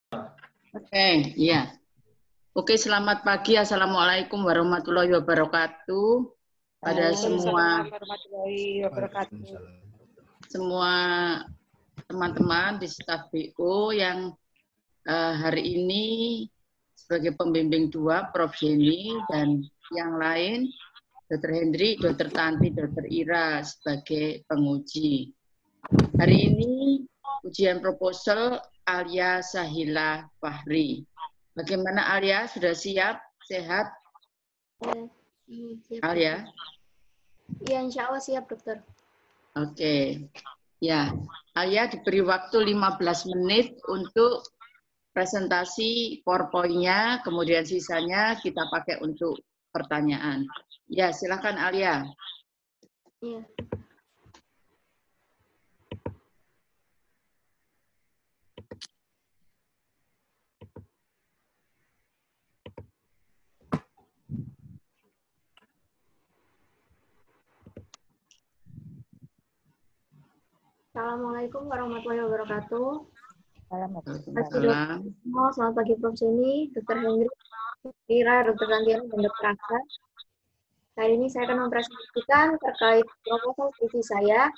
Oke, iya. Oke, selamat pagi. Assalamualaikum warahmatullahi wabarakatuh. Pada semua teman-teman di staf BO yang hari ini sebagai pembimbing 2, Prof. Jenny, dan yang lain, Dr. Hendri, Dr. Tanti, Dr. Ira sebagai penguji. Hari ini ujian proposal Alia Sahila Fahri. Bagaimana Alia? Sudah siap? Sehat? Siap, Alia? Ya, insya Allah siap, dokter. Oke. Ya, Alia diberi waktu 15 menit untuk presentasi PowerPoint-nya, kemudian sisanya kita pakai untuk pertanyaan. Ya, silakan Alia. Ya. Assalamualaikum warahmatullahi wabarakatuh. Waalaikumsalam. Selamat pagi, Prof. Jenny, Dr. Hendri, Ira, Dr. Tantiana, dan Dr. Aksa. Kali ini saya akan mempresentasikan terkait proposal studi saya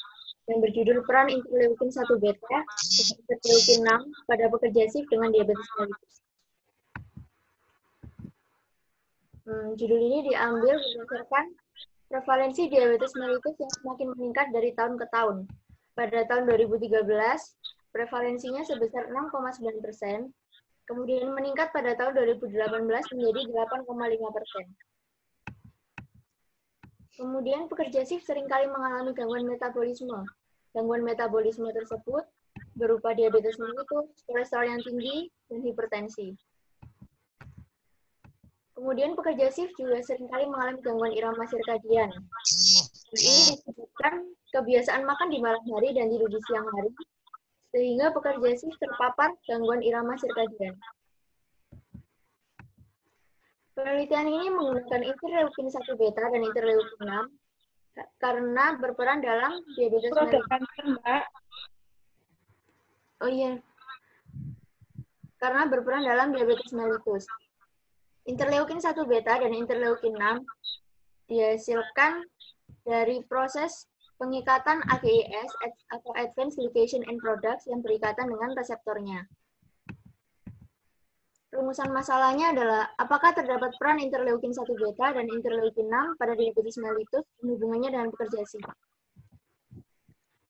yang berjudul Peran Interleukin 1 beta dan Interleukin 6 pada pekerja SIF dengan diabetes mellitus. Judul ini diambil berdasarkan prevalensi diabetes mellitus yang semakin meningkat dari tahun ke tahun. Pada tahun 2013, prevalensinya sebesar 6,9%, kemudian meningkat pada tahun 2018 menjadi 8,5%. Kemudian pekerja SIF seringkali mengalami gangguan metabolisme. Gangguan metabolisme tersebut berupa diabetes mellitus, kolesterol yang tinggi, dan hipertensi. Kemudian pekerja SIF juga seringkali mengalami gangguan irama sirkadian. Ini disebabkan kebiasaan makan di malam hari dan tidur di siang hari, sehingga pekerja SIF terpapar gangguan irama sirkadian. Penelitian ini menggunakan interleukin 1 beta dan interleukin 6 karena berperan dalam diabetes mellitus. Oh iya. Karena berperan dalam diabetes mellitus. Interleukin 1 beta dan interleukin 6 dihasilkan dari proses pengikatan AGES atau Advanced Glycation End Products yang berikatan dengan reseptornya. Rumusan masalahnya adalah apakah terdapat peran interleukin 1 beta dan interleukin 6 pada diabetes mellitus dan hubungannya dengan pekerja SIF.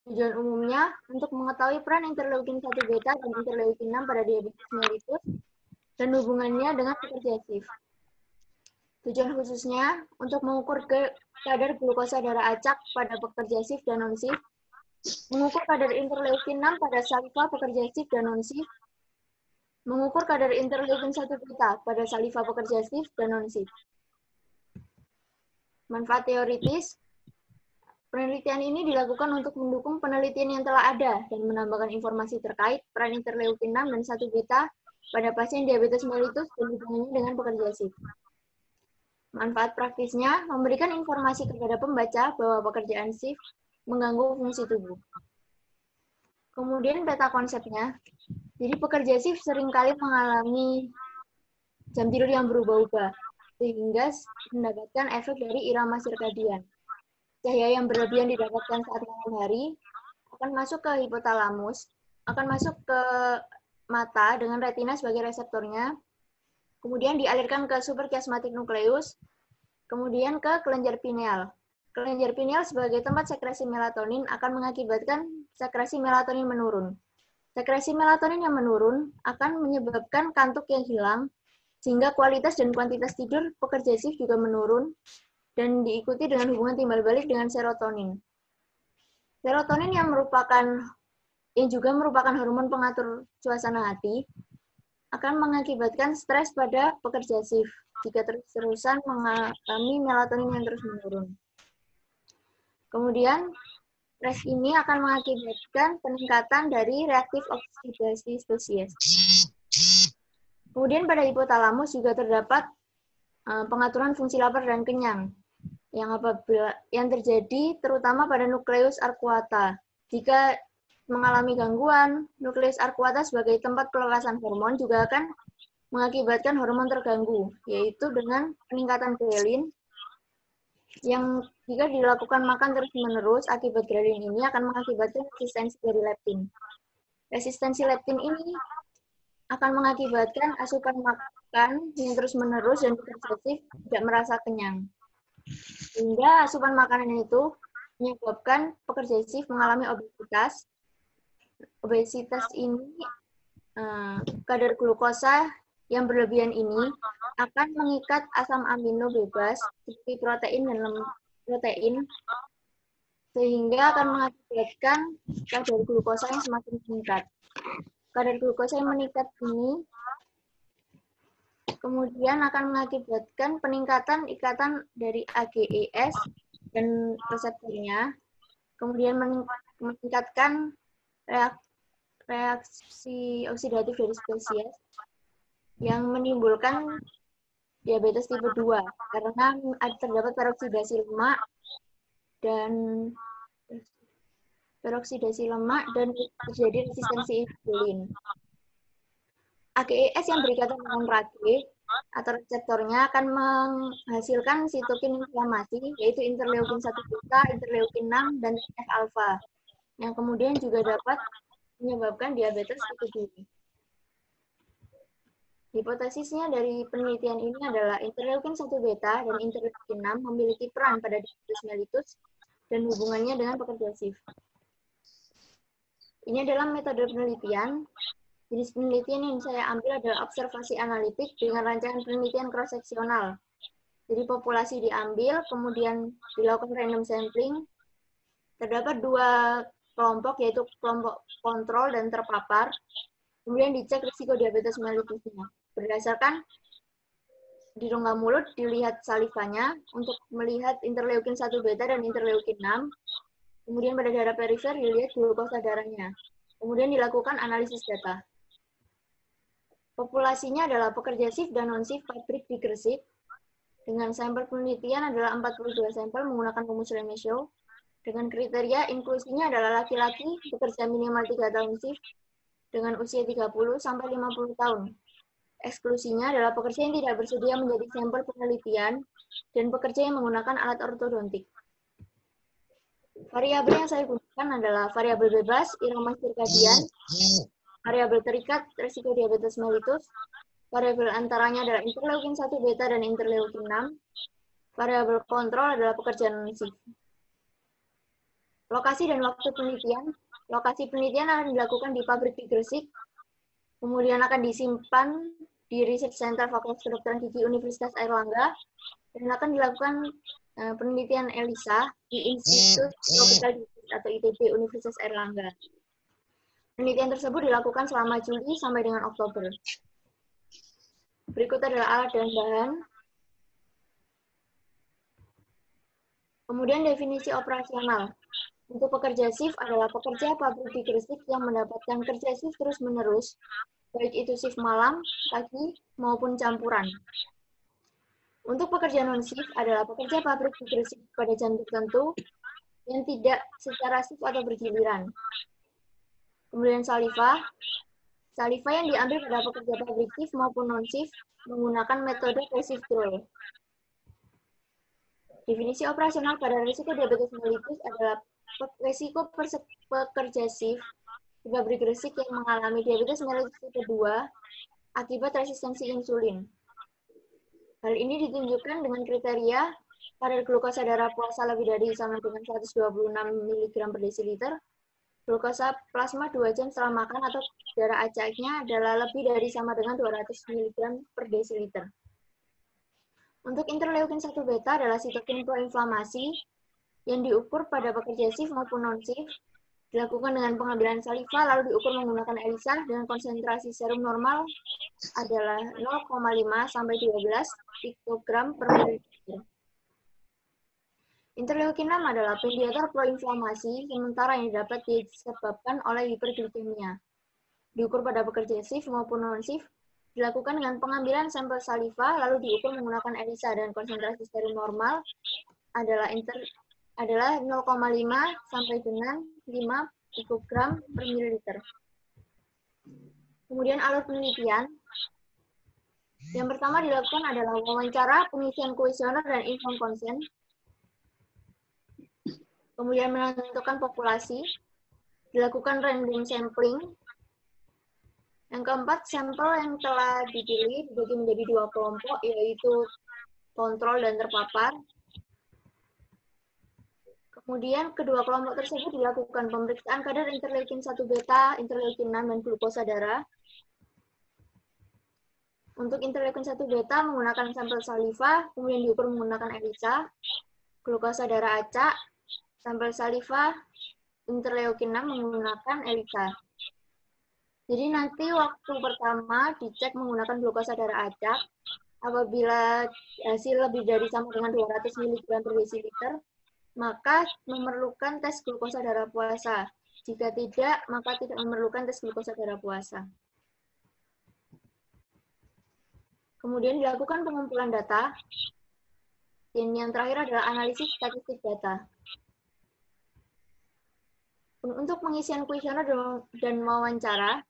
Tujuan umumnya untuk mengetahui peran interleukin 1 beta dan interleukin 6 pada diabetes mellitus dan hubungannya dengan pekerja SIF. Tujuan khususnya untuk mengukur kadar glukosa darah acak pada pekerja SIF dan non-SIF, mengukur kadar interleukin 6 pada saliva pekerja SIF dan non-SIF, mengukur kadar interleukin 1 beta pada saliva pekerja SIF dan non-SIF. Manfaat teoritis, penelitian ini dilakukan untuk mendukung penelitian yang telah ada dan menambahkan informasi terkait peran interleukin 6 dan 1 beta pada pasien diabetes mellitus dan hubungannya dengan pekerja SIF. Manfaat praktisnya, memberikan informasi kepada pembaca bahwa pekerjaan SIF mengganggu fungsi tubuh. Kemudian peta konsepnya, jadi pekerja SIF seringkali mengalami jam tidur yang berubah-ubah, sehingga mendapatkan efek dari irama sirkadian. Cahaya yang berlebihan didapatkan saat malam hari akan masuk ke hipotalamus, akan masuk ke mata dengan retina sebagai reseptornya, kemudian dialirkan ke suprachiasmatic nucleus, kemudian ke kelenjar pineal. Kelenjar pineal sebagai tempat sekresi melatonin akan mengakibatkan sekresi melatonin menurun. Sekresi melatonin yang menurun akan menyebabkan kantuk yang hilang, sehingga kualitas dan kuantitas tidur pekerja SIF juga menurun, dan diikuti dengan hubungan timbal balik dengan serotonin. Serotonin yang juga merupakan hormon pengatur suasana hati, akan mengakibatkan stres pada pekerja SIF jika terus-terusan mengalami melatonin yang terus menurun. Kemudian, stres ini akan mengakibatkan peningkatan dari reaktif oksidasi spesies. Kemudian pada hipotalamus juga terdapat pengaturan fungsi lapar dan kenyang yang terjadi terutama pada nukleus arcuata. Jika mengalami gangguan, nukleus arcuata sebagai tempat pelepasan hormon juga akan mengakibatkan hormon terganggu, yaitu dengan peningkatan grelin yang jika dilakukan makan terus-menerus akibat grelin ini akan mengakibatkan resistensi dari leptin. Resistensi leptin ini akan mengakibatkan asupan makan yang terus-menerus dan eksesif tidak merasa kenyang. Sehingga asupan makanan itu menyebabkan pekerja sif mengalami obesitas. Obesitas ini, kadar glukosa yang berlebihan ini akan mengikat asam amino bebas seperti protein dan protein, sehingga akan mengakibatkan kadar glukosa yang semakin meningkat. Kadar glukosa yang meningkat ini kemudian akan mengakibatkan peningkatan ikatan dari AGES dan reseptornya, kemudian meningkatkan reaksi oksidatif dari spesies yang menimbulkan diabetes tipe 2 karena terdapat peroksidasi lemak dan terjadi resistensi insulin. AGES yang berikatan dengan RAGE atau reseptornya akan menghasilkan sitokin inflamasi, yaitu interleukin 1 beta, interleukin 6, dan TNF-alfa, yang kemudian juga dapat menyebabkan diabetes tipe 2. Hipotesisnya dari penelitian ini adalah interleukin 1 beta dan interleukin 6 memiliki peran pada diabetes mellitus dan hubungannya dengan pekerja sif. Ini adalah metode penelitian. Jenis penelitian yang saya ambil adalah observasi analitik dengan rancangan penelitian cross-seksional. Jadi populasi diambil, kemudian dilakukan random sampling. Terdapat 2 kelompok, yaitu kelompok kontrol dan terpapar. Kemudian dicek risiko diabetes mellitusnya. Berdasarkan di rongga mulut dilihat salivanya untuk melihat interleukin 1 beta dan interleukin 6. Kemudian pada daerah perifer dilihat glukosa darahnya. Kemudian dilakukan analisis data. Populasinya adalah pekerja sif dan non-sif pabrik di Gresik. Dengan sampel penelitian adalah 42 sampel menggunakan rumus Reneshow. Dengan kriteria inklusinya adalah laki-laki bekerja minimal 3 tahun sif dengan usia 30 sampai 50 tahun. Eksklusinya adalah pekerja yang tidak bersedia menjadi sampel penelitian dan pekerja yang menggunakan alat ortodontik. Variabel yang saya gunakan adalah variabel bebas, irama sirkadian, variabel terikat, risiko diabetes mellitus, variabel antaranya adalah interleukin 1 beta dan interleukin 6, variabel kontrol adalah pekerjaan non-sif. Lokasi dan waktu penelitian. Lokasi penelitian akan dilakukan di pabrik di Gresik, kemudian akan disimpan di Research Center Fakultas Kedokteran Gigi Universitas Airlangga, dan akan dilakukan penelitian ELISA di Institut Tropical Disease atau ITB Universitas Airlangga. Penelitian tersebut dilakukan selama Juli sampai dengan Oktober. Berikut adalah alat dan bahan. Kemudian definisi operasional. Untuk pekerja shift adalah pekerja pabrik di Gresik yang mendapatkan kerja shift terus-menerus, baik itu shift malam, pagi, maupun campuran. Untuk pekerja non-shift adalah pekerja pabrik di Gresik pada jam tertentu yang tidak secara shift atau bergiliran. Kemudian saliva. Saliva yang diambil pada pekerja pabrik shift maupun non-shift menggunakan metode passive draw. Definisi operasional pada risiko diabetes mellitus adalah risiko pekerja shift di pabrik Gresik yang mengalami diabetes mellitus tipe 2 akibat resistensi insulin. Hal ini ditunjukkan dengan kriteria kadar glukosa darah puasa lebih dari sama dengan 126 mg per desiliter, glukosa plasma 2 jam setelah makan atau darah acaknya adalah lebih dari sama dengan 200 mg per desiliter. Untuk interleukin 1 beta adalah sitokin proinflamasi yang diukur pada pekerja shift maupun non-shift, dilakukan dengan pengambilan saliva lalu diukur menggunakan ELISA dengan konsentrasi serum normal adalah 0,5 sampai 12 pikogram per mililiter. Interleukin 6 adalah mediator proinflamasi sementara yang dapat disebabkan oleh hiperglikemia. Diukur pada pekerja shift maupun non-shift, dilakukan dengan pengambilan sampel saliva lalu diukur menggunakan ELISA dan konsentrasi serum normal adalah 0,5 sampai dengan 5 pikogram per mililiter. Kemudian alur penelitian. Yang pertama dilakukan adalah wawancara, pengisian kuesioner, dan inform consent. Kemudian menentukan populasi, dilakukan random sampling. Yang keempat, sampel yang telah dipilih dibagi menjadi 2 kelompok, yaitu kontrol dan terpapar. Kemudian kedua kelompok tersebut dilakukan pemeriksaan kadar interleukin 1 beta, interleukin 6, dan glukosa darah. Untuk interleukin 1 beta menggunakan sampel saliva, kemudian diukur menggunakan ELISA, glukosa darah acak, sampel saliva, interleukin 6 menggunakan ELISA. Jadi nanti waktu pertama dicek menggunakan glukosa darah acak, apabila hasil lebih dari sama dengan 200 mg per desiliter, maka memerlukan tes glukosa darah puasa. Jika tidak, maka tidak memerlukan tes glukosa darah puasa. Kemudian dilakukan pengumpulan data, dan yang terakhir adalah analisis statistik data. Untuk pengisian kuesioner dan wawancara,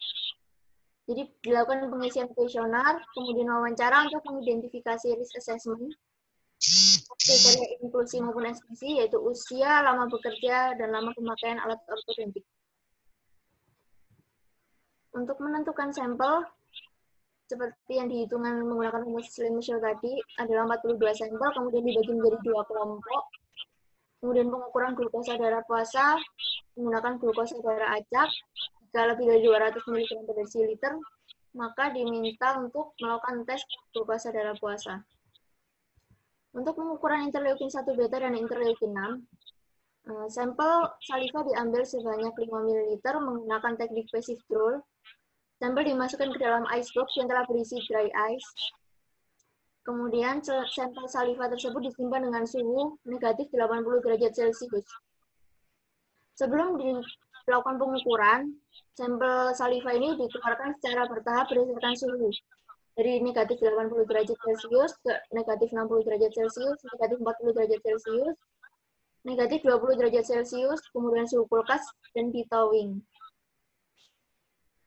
jadi dilakukan pengisian kuesioner, kemudian wawancara untuk mengidentifikasi risk assessment, kriteria inklusi maupun eksklusi, yaitu usia, lama bekerja, dan lama pemakaian alat ortodontik. Untuk menentukan sampel, seperti yang dihitungan menggunakan rumus Slim-Michel tadi, adalah 42 sampel, kemudian dibagi menjadi 2 kelompok. Kemudian pengukuran glukosa darah puasa, menggunakan glukosa darah acak, jika lebih dari 200 mg per desiliter, maka diminta untuk melakukan tes glukosa darah puasa. Untuk pengukuran interleukin 1 beta dan interleukin 6, sampel saliva diambil sebanyak 5 ml menggunakan teknik passive draw. Sampel dimasukkan ke dalam ice box yang telah berisi dry ice. Kemudian sampel saliva tersebut disimpan dengan suhu negatif 80 derajat Celcius. Sebelum dilakukan pengukuran, sampel saliva ini dikeluarkan secara bertahap berdasarkan suhu. Dari negatif 80 derajat Celcius ke negatif 60 derajat Celcius, negatif 40 derajat Celcius, negatif 20 derajat Celcius, kemudian suhu kulkas, dan ditowing.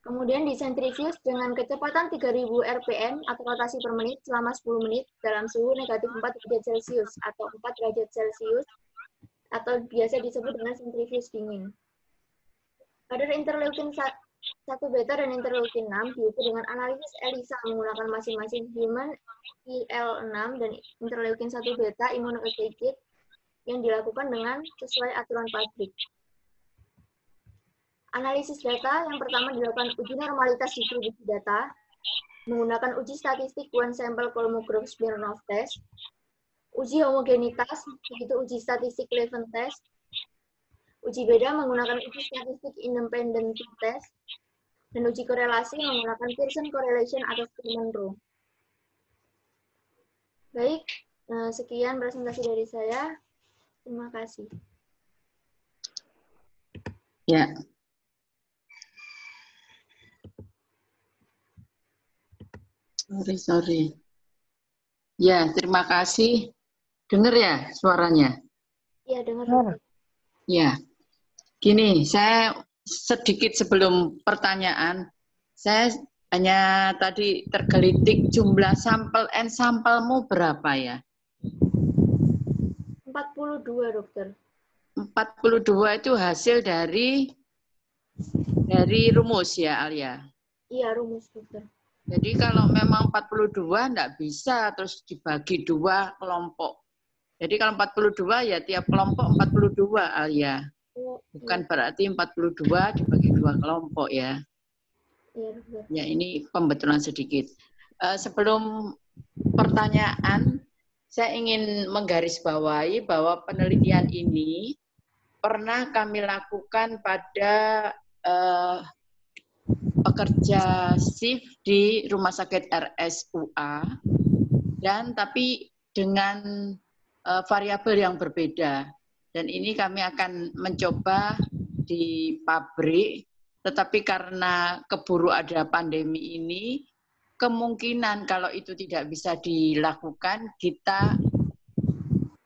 Kemudian disentrifuge dengan kecepatan 3000 rpm atau rotasi per menit selama 10 menit dalam suhu negatif 4 derajat Celcius atau 4 derajat Celcius atau biasa disebut dengan sentrifuge dingin. Kadar interleukin 1 beta dan interleukin 6 diukur dengan analisis ELISA menggunakan masing-masing human IL6 dan interleukin 1 beta immunoassay yang dilakukan dengan sesuai aturan pabrik. Analisis data yang pertama dilakukan uji normalitas distribusi data menggunakan uji statistik one sample Kolmogorov Smirnov test, uji homogenitas yaitu uji statistik Levin test, uji beda menggunakan uji statistik independent test, dan uji korelasi menggunakan Pearson correlation atau Sturman-Rowe. Baik, sekian presentasi dari saya. Terima kasih. Ya. Sorry. Ya, terima kasih. Dengar ya suaranya? Iya, dengar. Ya. Gini, saya sedikit sebelum pertanyaan, saya hanya tadi tergelitik jumlah sampel N sampelmu berapa ya? 42, dokter. 42 itu hasil dari rumus ya, Alia? Iya, rumus, dokter. Jadi kalau memang 42 enggak bisa terus dibagi 2 kelompok. Jadi kalau 42 ya tiap kelompok 42, Alia. Bukan berarti 42 dibagi 2 kelompok ya. Iya, dokter. Ya, ini pembetulan sedikit. Sebelum pertanyaan, saya ingin menggarisbawahi bahwa penelitian ini pernah kami lakukan pada pekerja shift di Rumah Sakit RSUA, dan tapi dengan variabel yang berbeda. Dan ini kami akan mencoba di pabrik, tetapi karena keburu ada pandemi ini, kemungkinan kalau itu tidak bisa dilakukan, kita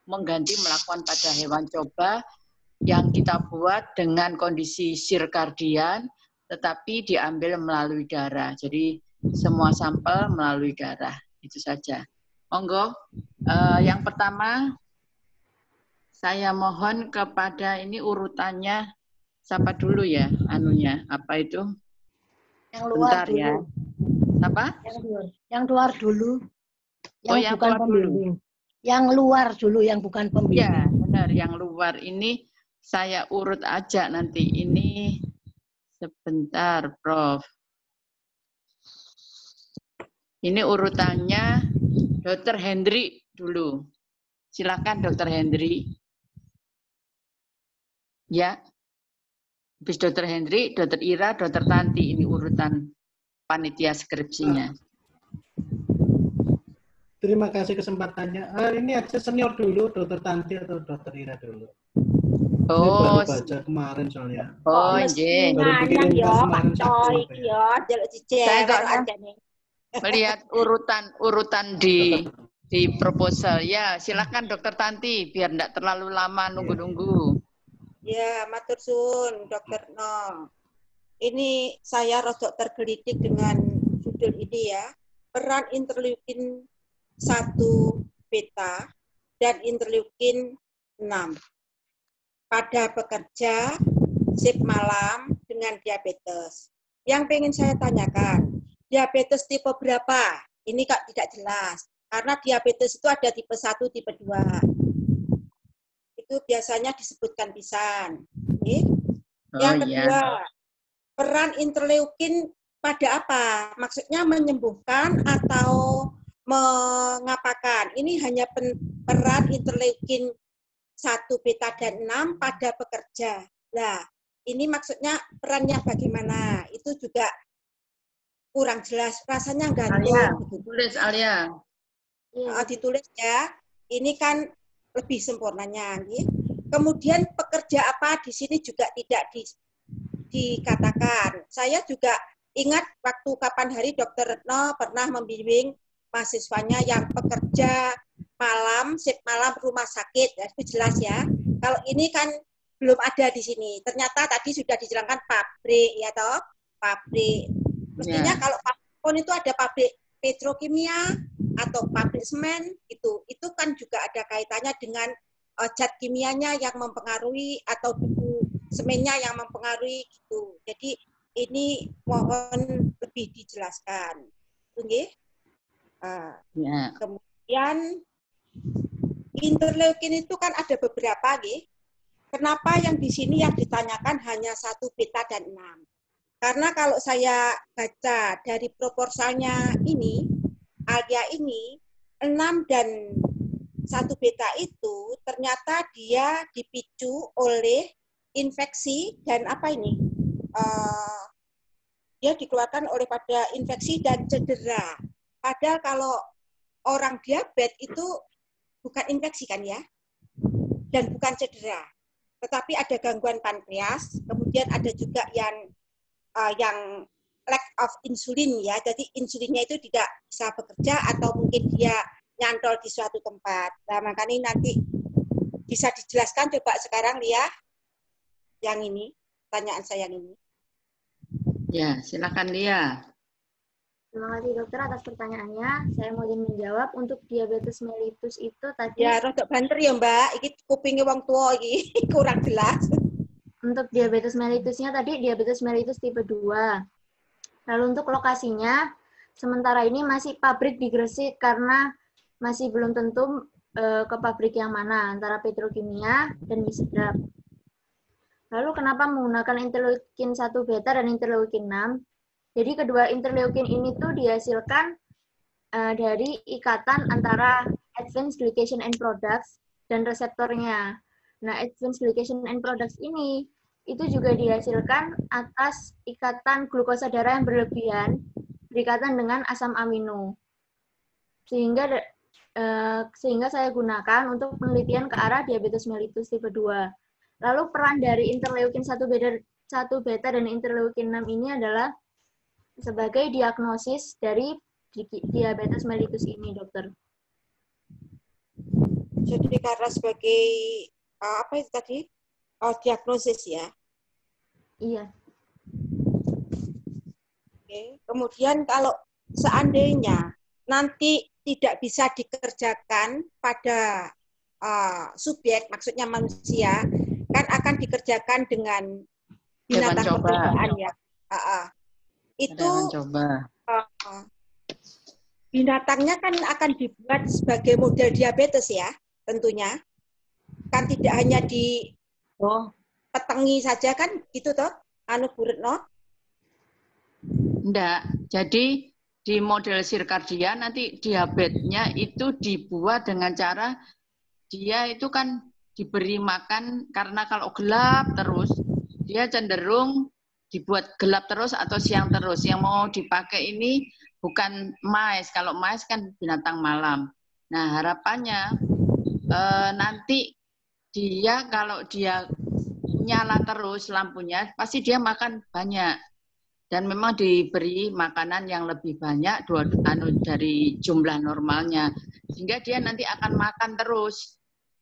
mengganti melakukan pada hewan coba yang kita buat dengan kondisi sirkadian, tetapi diambil melalui darah. Jadi semua sampel melalui darah, itu saja. Monggo, yang pertama saya mohon kepada ini urutannya, siapa dulu ya, anunya, apa itu? Yang luar Bentar dulu. ya. Apa? Yang luar dulu. Yang yang bukan keluar pembimbing. Yang luar dulu, yang bukan pembimbing. Ya, benar. Yang luar ini saya urut aja nanti. Ini sebentar, Prof. Ini urutannya Dr. Hendri dulu. Silakan Dr. Hendri. Ya. Habis Dr. Hendri, Dr. Ira, Dr. Tanti. Ini urutan panitia skripsinya. Terima kasih kesempatannya. Ini aja senior dulu, Dr. Tanti atau Dr. Ira dulu. Saya baru baca kemarin soalnya. Oh, iya. Baru dikirim kemarin Saya kok melihat urutan di proposal. Ya, silakan Dokter Tanti, biar tidak terlalu lama nunggu-nunggu. Ya, matur suwun, Dokter No. Ini saya rodok tergelitik dengan judul ini ya. Peran interleukin 1 beta dan interleukin 6 pada pekerja shift malam dengan diabetes. Yang pengen saya tanyakan, diabetes tipe berapa? Ini Kak tidak jelas. Karena diabetes itu ada tipe 1, tipe 2. Itu biasanya disebutkan pisan. Okay? Yang kedua, peran interleukin pada apa? Maksudnya menyembuhkan atau mengapakan? Ini hanya peran interleukin 1 beta dan 6 pada pekerja. Nah, ini maksudnya perannya bagaimana? Itu juga kurang jelas. Rasanya gantung. Ditulis, Alia. Ditulis ya. Ini kan lebih sempurnanya. Gitu. Kemudian pekerja apa di sini juga tidak dikatakan. Saya juga ingat waktu kapan hari Dr. Retno pernah membimbing mahasiswanya yang pekerja malam, shift malam rumah sakit, ya, itu jelas ya. Kalau ini kan belum ada di sini. Ternyata tadi sudah dijelaskan pabrik, ya toh, pabrik. Mestinya kalau pabrik itu ada pabrik petrokimia atau pabrik semen, itu kan juga ada kaitannya dengan zat kimianya yang mempengaruhi atau buku semennya yang mempengaruhi gitu. Jadi ini mohon lebih dijelaskan. Oke? Kemudian interleukin itu kan ada beberapa, gitu. Kenapa yang di sini yang ditanyakan hanya 1 beta dan 6? Karena kalau saya baca dari proposalnya ini, Alia ini 6 dan 1 beta itu ternyata dia dipicu oleh infeksi dan apa ini? Dia dikeluarkan oleh pada infeksi dan cedera. Padahal kalau orang diabetes itu bukan infeksi kan ya? Dan bukan cedera. Tetapi ada gangguan pankreas, kemudian ada juga yang lack of insulin ya. Jadi insulinnya itu tidak bisa bekerja atau mungkin dia nyantol di suatu tempat. Nah, makanya nanti bisa dijelaskan coba sekarang Lia. Yang ini, pertanyaan saya yang ini. Ya, silakan Lia. Terima kasih dokter atas pertanyaannya. Saya mau menjawab untuk diabetes mellitus itu tadi. Ya, rodok banter ya Mbak. Iki kupingnya wong tua iki kurang jelas. Untuk diabetes mellitusnya tadi diabetes mellitus tipe 2. Lalu untuk lokasinya, sementara ini masih pabrik di Gresik karena masih belum tentu ke pabrik yang mana, antara petrokimia dan misedap. Lalu kenapa menggunakan interleukin 1 beta dan interleukin 6? Jadi kedua interleukin ini tuh dihasilkan dari ikatan antara advanced glycation end products dan reseptornya. Nah, advanced glycation end products ini itu juga dihasilkan atas ikatan glukosa darah yang berlebihan berikatan dengan asam amino. Sehingga saya gunakan untuk penelitian ke arah diabetes mellitus tipe 2. Lalu peran dari interleukin 1 beta dan interleukin 6 ini adalah sebagai diagnosis dari diabetes mellitus ini, dokter. Jadi karena sebagai apa itu tadi? Oh, diagnosis ya. Iya. Oke. Kemudian kalau seandainya nanti tidak bisa dikerjakan pada subjek, maksudnya manusia, kan akan dikerjakan dengan binatang Hewan coba. percobaan ya. Itu Hewan coba. Binatangnya kan akan dibuat sebagai model diabetes ya, tentunya. Kan tidak hanya dipetengi saja kan, gitu toh, anu Bu Retno? Enggak. Jadi di model sirkadia nanti diabetesnya itu dibuat dengan cara dia itu kan diberi makan, karena kalau gelap terus dia cenderung dibuat gelap terus atau siang terus. Yang mau dipakai ini bukan mais. Kalau mais kan binatang malam. Nah, harapannya nanti dia kalau dia nyala terus lampunya, pasti dia makan banyak. Dan memang diberi makanan yang lebih banyak dari jumlah normalnya. Sehingga dia nanti akan makan terus.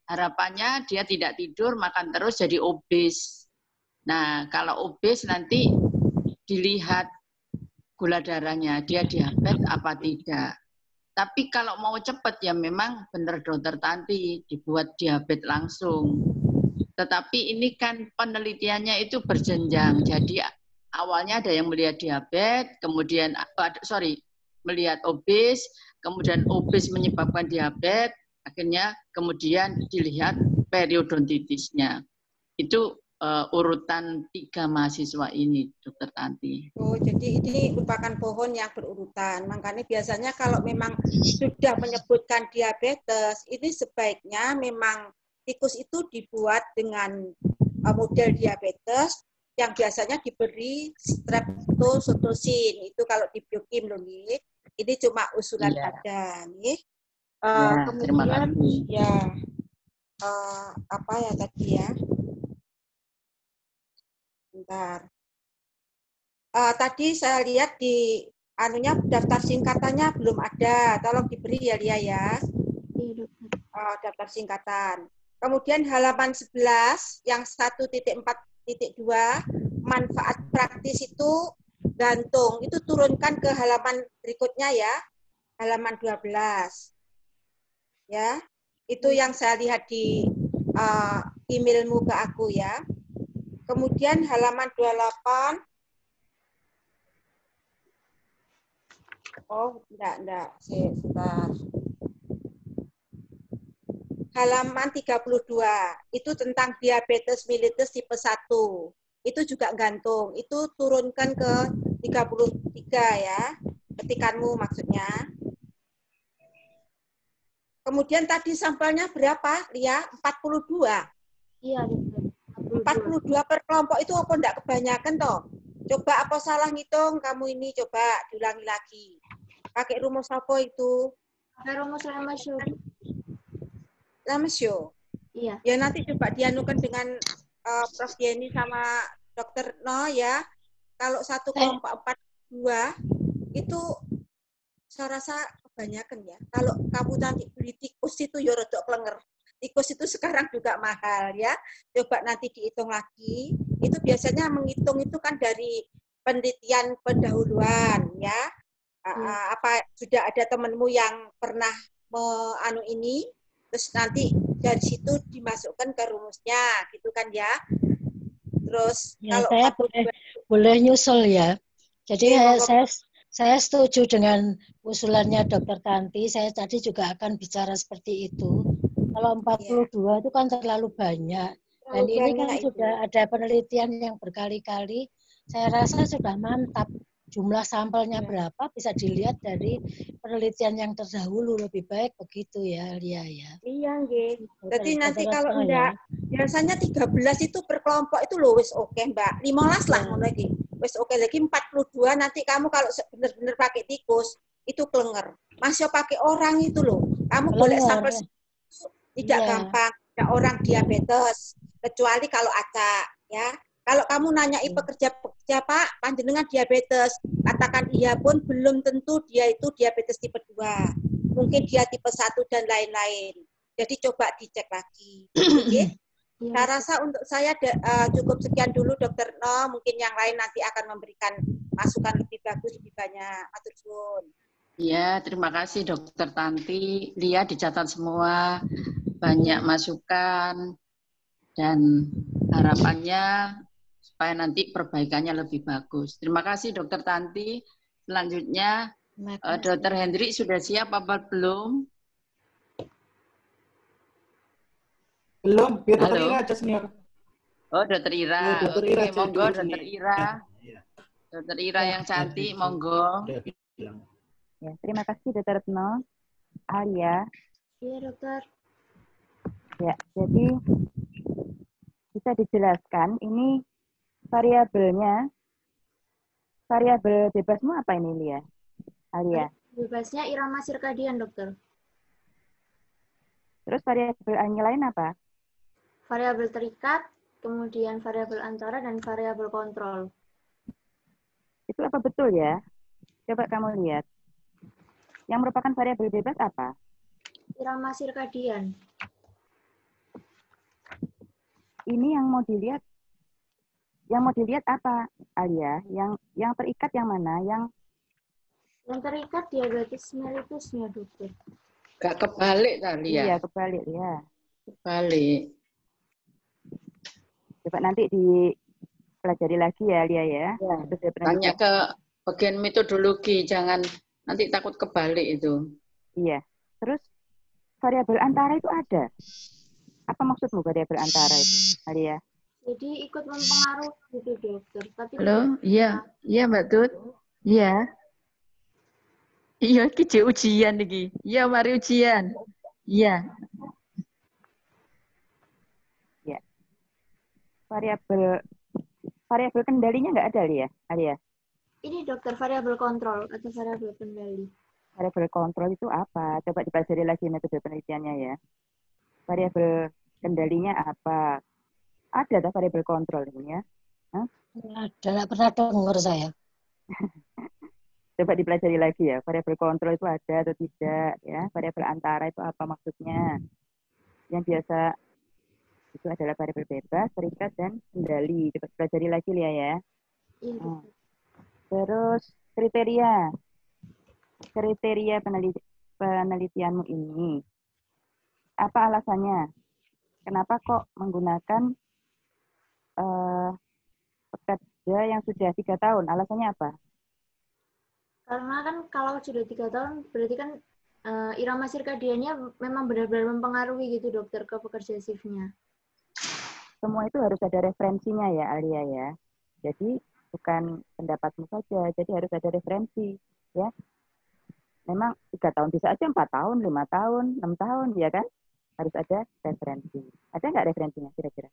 Harapannya dia tidak tidur, makan terus jadi obes. Nah, kalau obes nanti dilihat gula darahnya, dia diabetes apa tidak. Tapi kalau mau cepat ya memang benar dokter Tanti, dibuat diabetes langsung. Tetapi ini kan penelitiannya itu berjenjang. Jadi awalnya ada yang melihat diabetes, kemudian melihat obes, kemudian obes menyebabkan diabetes, akhirnya kemudian dilihat periodontitisnya. Itu urutan 3 mahasiswa ini, Dokter Tanti. Oh, jadi ini merupakan pohon yang berurutan. Makanya biasanya kalau memang sudah menyebutkan diabetes, ini sebaiknya memang tikus itu dibuat dengan model diabetes yang biasanya diberi streptozotocin. Itu kalau di biokim loh nih. Ini cuma usulan ada nih. Kemudian ya apa ya tadi ya? Bentar. Tadi saya lihat di anunya daftar singkatannya belum ada. Tolong diberi ya Lia ya. Daftar singkatan. Kemudian halaman 11 yang 1.4.2 manfaat praktis itu gantung. Itu turunkan ke halaman berikutnya ya. Halaman 12. Ya. Itu yang saya lihat di emailmu ke aku ya. Kemudian halaman 28. Oh, enggak. Sebentar. Halaman 32. Itu tentang diabetes mellitus tipe 1. Itu juga gantung. Itu turunkan ke 33 ya. Ketikanmu maksudnya. Kemudian tadi sampelnya berapa, Lia? 42? Iya, 42 per kelompok itu apa enggak kebanyakan toh? Coba apa salah ngitung kamu ini, coba diulangi lagi. Pakai rumus apa itu? Pakai rumus Ramesho. Ramesho? Iya. Ya nanti coba dianukan dengan Prof. Yeni sama Dr. No ya. Kalau satu kelompok 42 itu saya rasa kebanyakan ya. Kalau kamu nanti beli tikus itu ya rodok klenger. Tikus itu sekarang juga mahal ya. Coba nanti dihitung lagi. Itu biasanya menghitung itu kan dari penelitian pendahuluan ya. Apa sudah ada temanmu yang pernah ini, terus nanti dari situ dimasukkan ke rumusnya, gitu kan ya. Terus ya, kalau saya boleh nyusul ya. Jadi saya setuju dengan usulannya Dokter Tanti. Saya tadi juga akan bicara seperti itu. Kalau 42 itu kan terlalu banyak. Dan ini kan sudah ada penelitian yang berkali-kali. Saya rasa sudah mantap. Jumlah sampelnya berapa bisa dilihat dari penelitian yang terdahulu. Lebih baik begitu ya, Lia ya. Iya, nggih. Jadi nanti kalau enggak, biasanya 13 itu per kelompok itu loh wis oke, Mbak. 15 lah ngono iki. Wis oke lagi 42 nanti kamu kalau benar-benar pakai tikus itu klenger. Masih pakai orang itu loh. Kamu boleh sampel tidak gampang. Ada orang diabetes kecuali kalau acak ya. Kalau kamu nanyai pekerja-pekerja Pak, panjenengan diabetes, katakan iya pun belum tentu dia itu diabetes tipe 2. Mungkin dia tipe 1 dan lain-lain. Jadi coba dicek lagi. Okay? Iya, Saya rasa untuk saya cukup sekian dulu, Dokter No. Mungkin yang lain nanti akan memberikan masukan lebih bagus, lebih banyak. Matur suwun. Ya, terima kasih Dokter Tanti. Lia dicatat semua, banyak masukan, dan harapannya supaya nanti perbaikannya lebih bagus. Terima kasih Dokter Tanti. Selanjutnya, Dokter Hendrik sudah siap apa belum? Belum, biar Dokter Halo? Ira aja senior. Oh, Dokter Ira. Dokter Oke, Ira aja monggo dulu Dokter sini. Ira. Ya, Dokter Ira yang cantik, tadi monggo. sudah bilang. Ya, terima kasih Dokter Retno. Alia. Iya, dokter. Ya, jadi bisa dijelaskan ini variabelnya, variabel bebasmu apa ini, Lia? Alia. Bebasnya irama sirkadian, dokter. Terus variabel lain apa? Variabel terikat, kemudian variabel antara, dan variabel kontrol. Itu apa betul ya? Coba kamu lihat. Yang merupakan variabel bebas apa? Irama sirkadian. Ini yang mau dilihat. Yang mau dilihat apa, Alia? Yang terikat yang mana? Yang terikat diabetes mellitusnya, dokter. Gak kebalik tadi ya? Iya, kebalik ya. Kebalik. Coba nanti dipelajari lagi ya, Lia ya. Ya, Itu saya pernah tanya ke bagian metodologi, jangan nanti takut kebalik itu. Iya. Terus variabel antara itu ada. Apa maksudmu variabel antara itu, Alia? Jadi ikut mempengaruhi gitu, dokter. Tapi Halo, iya, iya Mbak Tut, iya, iya, iki ujian iki, iya mari ujian, iya. Ya. Variabel kendalinya nggak ada, Alia? ini dokter variabel kontrol atau variabel kendali. Variabel kontrol itu apa? Coba dipelajari lagi metode penelitiannya ya. Variabel kendalinya apa? Ada variabel kontrol ini ya? Hah? Ada, nggak pernah dengar saya. Coba dipelajari lagi ya. Variabel kontrol itu ada atau tidak ya? Variabel antara itu apa maksudnya? Yang biasa itu adalah variabel bebas, terikat, dan kendali. Coba pelajari lagi Lia ya. Iya, Terus kriteria penelitianmu ini. Apa alasannya? Kenapa kok menggunakan pekerja yang sudah 3 tahun? Alasannya apa? Karena kan kalau sudah 3 tahun, berarti kan irama sirkadiannya memang benar-benar mempengaruhi gitu, dokter, ke pekerja shift-nya. Semua itu harus ada referensinya ya, Alia ya. Jadi bukan pendapatmu saja, jadi harus ada referensi ya. Memang 3 tahun bisa aja 4 tahun, 5 tahun, 6 tahun ya kan? Harus ada referensi. Ada nggak referensinya kira-kira?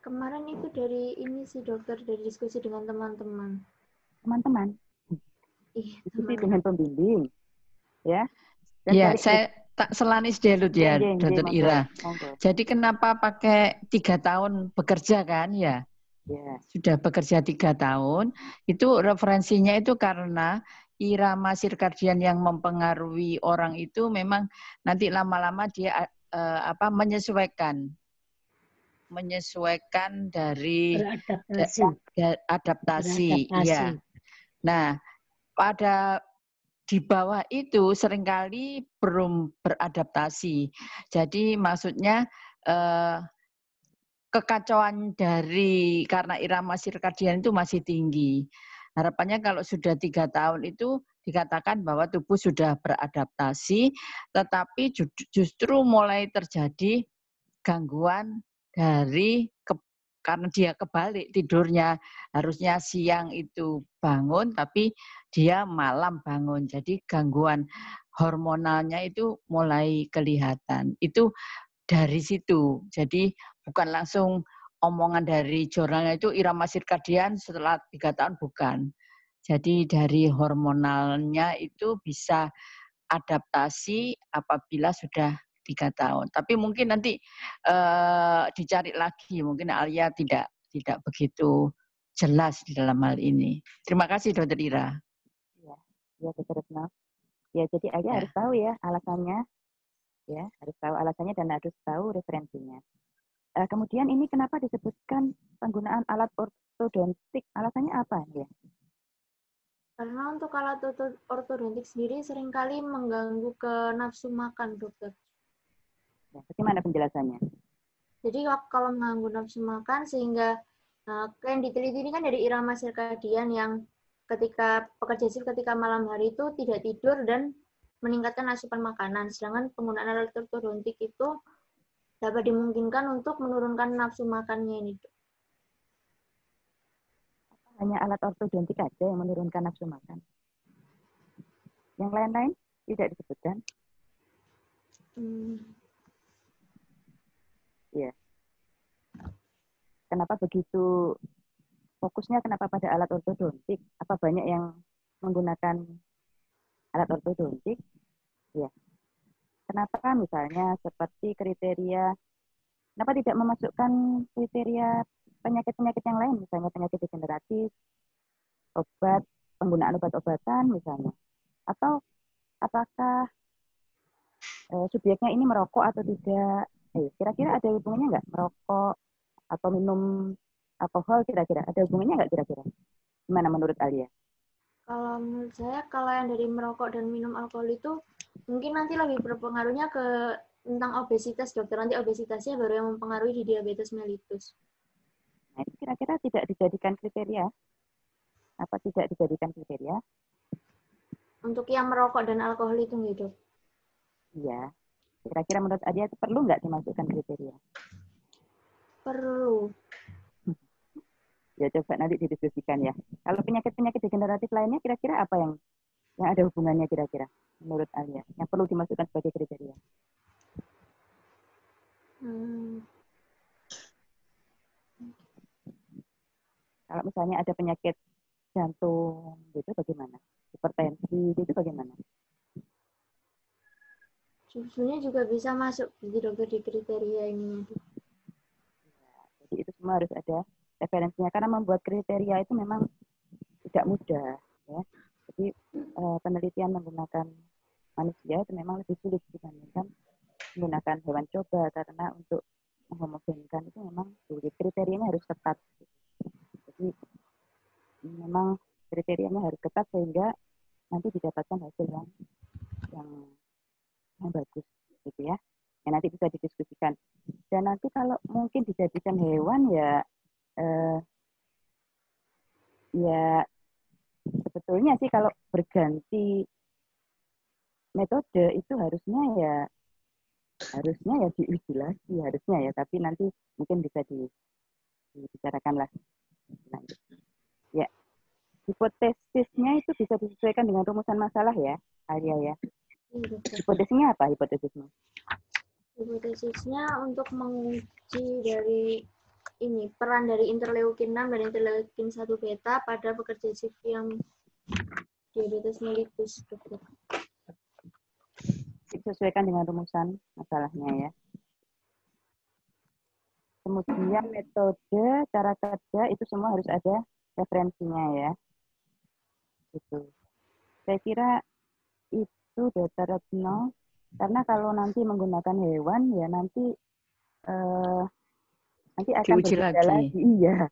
Kemarin itu dari ini sih, dokter, dari diskusi dengan teman-teman. Teman-teman. Diskusi dengan pembimbing. Ya. Ya, saya tak selanis dulu ya, Dokter Ira. Jadi kenapa pakai 3 tahun bekerja kan ya? Ya. Sudah bekerja 3 tahun, itu referensinya itu karena irama sirkadian yang mempengaruhi orang itu memang nanti lama-lama dia menyesuaikan dari adaptasi. Ya. Nah, pada di bawah itu seringkali belum beradaptasi. Jadi maksudnya kekacauan karena irama sirkadian itu masih tinggi. Harapannya kalau sudah 3 tahun itu dikatakan bahwa tubuh sudah beradaptasi, tetapi justru mulai terjadi gangguan karena dia kebalik tidurnya. Harusnya siang itu bangun, tapi dia malam bangun. Jadi gangguan hormonalnya itu mulai kelihatan. Itu dari situ. Jadi bukan langsung omongan dari jurnalnya itu irama sirkadian setelah 3 tahun, bukan. Jadi dari hormonalnya itu bisa adaptasi apabila sudah 3 tahun. Tapi mungkin nanti dicari lagi, mungkin Alia tidak begitu jelas di dalam hal ini. Terima kasih Dokter Ira. Ya, Dokter Retno. Ya, jadi Alia harus tahu ya alasannya. Ya, harus tahu alasannya dan harus tahu referensinya. Kemudian ini kenapa disebutkan penggunaan alat ortodontik? Alasannya apa ya? Karena untuk alat ortodontik sendiri seringkali mengganggu ke nafsu makan, dokter. Ya, bagaimana penjelasannya? Jadi kalau mengganggu nafsu makan sehingga yang diteliti ini kan dari irama sirkadian yang ketika pekerja shift ketika malam hari itu tidak tidur dan meningkatkan asupan makanan. Sedangkan penggunaan alat ortodontik itu dapat dimungkinkan untuk menurunkan nafsu makannya ini. Hanya alat ortodontik aja yang menurunkan nafsu makan. Yang lain-lain tidak disebutkan. Ya. Kenapa begitu fokusnya kenapa pada alat ortodontik? Apa banyak yang menggunakan alat ortodontik? Ya. Kenapa misalnya seperti kriteria, kenapa tidak memasukkan kriteria penyakit-penyakit yang lain, misalnya penyakit degeneratif, obat, penggunaan obat-obatan misalnya. Atau apakah subjeknya ini merokok atau tidak? Kira-kira ada hubungannya nggak? Merokok atau minum alkohol kira-kira? Ada hubungannya nggak kira-kira? Gimana menurut Alia? Kalau menurut saya, kalau yang dari merokok dan minum alkohol itu mungkin nanti lebih berpengaruhnya ke tentang obesitas, dokter. Nanti obesitasnya baru yang mempengaruhi di diabetes mellitus. Nah, itu kira-kira tidak dijadikan kriteria? Apa tidak dijadikan kriteria? Untuk yang merokok dan alkohol itu, nggak, Dok? Iya. Kira-kira menurut Adia itu perlu nggak dimasukkan kriteria? Perlu. Ya coba nanti didiskusikan ya. Kalau penyakit-penyakit degeneratif lainnya kira-kira apa yang ada hubungannya kira-kira menurut Alia? Yang perlu dimasukkan sebagai kriteria? Kalau misalnya ada penyakit jantung gitu bagaimana? Hipertensi itu bagaimana? Sebetulnya juga bisa masuk di dokter di kriteria ini. Ya, jadi itu semua harus ada referensinya karena membuat kriteria itu memang tidak mudah ya. Jadi penelitian menggunakan manusia itu memang lebih sulit dibandingkan menggunakan hewan coba karena untuk menghomogenkan itu memang sulit. Kriterianya harus ketat. Jadi memang kriterianya harus ketat sehingga nanti didapatkan hasil yang bagus gitu ya. Yang nanti bisa didiskusikan. Dan nanti kalau mungkin dijadikan hewan ya ya sebetulnya sih kalau berganti metode itu harusnya ya diuji lagi harusnya ya, tapi nanti mungkin bisa dibicarakan lah. Ya, hipotesisnya itu bisa disesuaikan dengan rumusan masalah ya, Alia ya. Hipotesisnya apa hipotesisnya? Hipotesisnya untuk menguji dari ini peran dari interleukin 6 dan interleukin 1 beta pada pekerja shift yang diabetes mellitus, dokter. Disesuaikan dengan rumusan masalahnya ya. Kemudian metode, cara kerja itu semua harus ada referensinya ya. Gitu. Saya kira itu Dr. Retno, karena kalau nanti menggunakan hewan ya nanti akan berbeda lagi. Iya.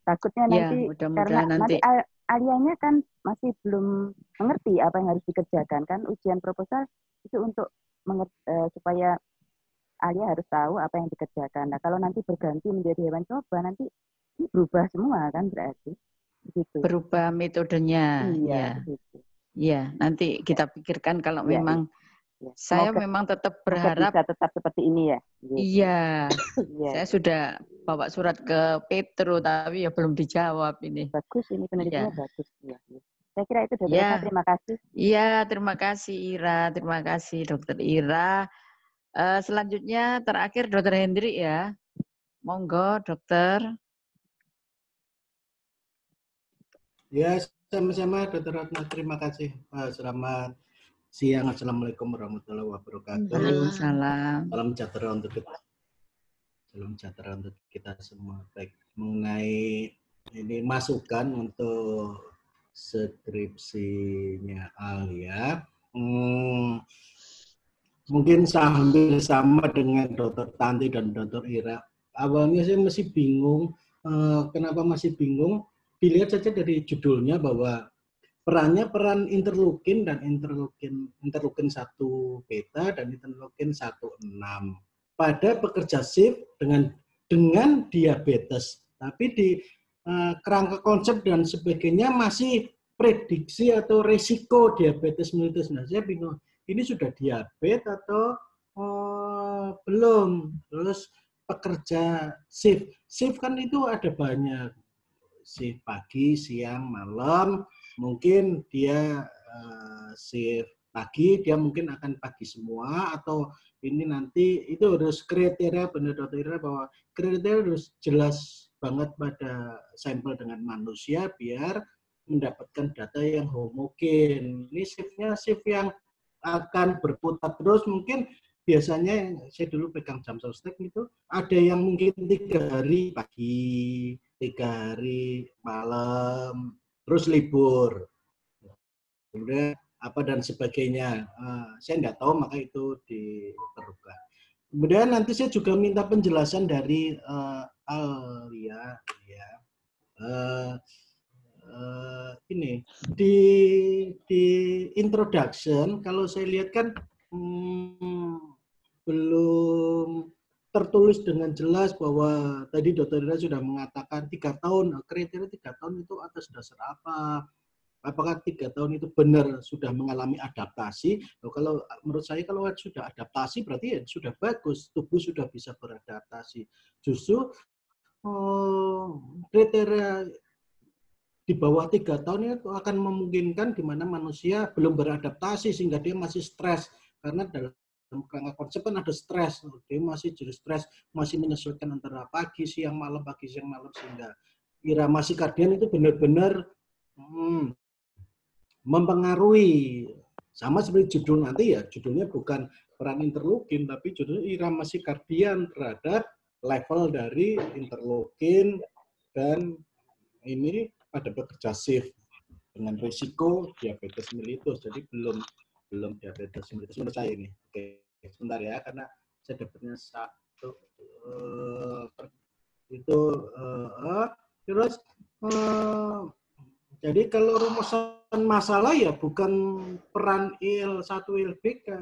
Takutnya nanti ya, karena nanti Alianya kan masih belum mengerti apa yang harus dikerjakan kan ujian proposal itu untuk supaya Alia harus tahu apa yang dikerjakan. Nah, kalau nanti berganti menjadi hewan coba nanti ini berubah semua kan berarti. Gitu. Berubah metodenya. Iya, gitu. Iya, nanti kita pikirkan kalau memang saya memang tetap berharap bisa tetap seperti ini ya. Gitu. Iya. Saya sudah bawa surat ke Petro tapi ya belum dijawab ini. Bagus ini penelitiannya bagus ya. Saya kira itu Dokter Ira, terima kasih. Iya, terima kasih Ira, terima kasih Dokter Ira. Selanjutnya terakhir Dokter Hendrik ya. Monggo Dokter. Ya, sama-sama Dokter Ratna, terima kasih. Selamat siang, Assalamualaikum warahmatullahi wabarakatuh. Waalaikumsalam. Salam sejahtera untuk kita. Salam sejahtera untuk kita semua. Baik, mengenai ini masukan untuk skripsinya Alia. Mungkin hampir sama dengan Dr. Tanti dan Dr. Ira. awalnya saya masih bingung. Kenapa masih bingung? Dilihat saja dari judulnya bahwa perannya peran interleukin dan interleukin 1 beta dan interleukin 1/6 pada pekerja SIF dengan diabetes. Tapi di kerangka konsep dan sebagainya masih prediksi atau resiko diabetes mellitus. Nah, saya bingung, ini sudah diabetes atau belum? Terus pekerja shift kan itu ada banyak, shift pagi, siang, malam. Mungkin dia shift pagi, dia mungkin akan pagi semua, atau ini nanti itu harus kriteria, benar Dr. Ira, bahwa kriteria harus jelas banget pada sampel dengan manusia biar mendapatkan data yang homogen. Ini shiftnya shift yang akan berputar terus. Mungkin biasanya saya dulu pegang jam sostek itu ada yang mungkin 3 hari pagi, 3 hari malam, terus libur, kemudian apa dan sebagainya. Saya nggak tahu, maka itu diperubah. Kemudian nanti saya juga minta penjelasan dari Alia, ya. Ini di introduction kalau saya lihat kan belum tertulis dengan jelas bahwa tadi Dr. Ira sudah mengatakan 3 tahun, kriteria 3 tahun itu atas dasar apa? Apakah 3 tahun itu benar sudah mengalami adaptasi? Kalau menurut saya kalau sudah adaptasi berarti ya sudah bagus, tubuh sudah bisa beradaptasi. Justru kriteria di bawah 3 tahun itu akan memungkinkan di mana manusia belum beradaptasi sehingga dia masih stres, karena dalam kerangka konsep kan ada stres, dia masih jadi stres, masih menyesuaikan antara pagi, siang, malam, pagi, siang, malam, sehingga irama sirkadian itu benar-benar mempengaruhi. Sama seperti judul nanti ya, judulnya bukan peran interleukin, tapi judulnya irama sirkadian terhadap level dari interleukin dan ini pada pekerja SIF dengan risiko diabetes mellitus. Jadi belum diabetes mellitus menurut saya ini. Oke, sebentar ya, karena saya dapatnya satu itu terus jadi kalau rumusan masalah ya bukan peran IL1 ILBK.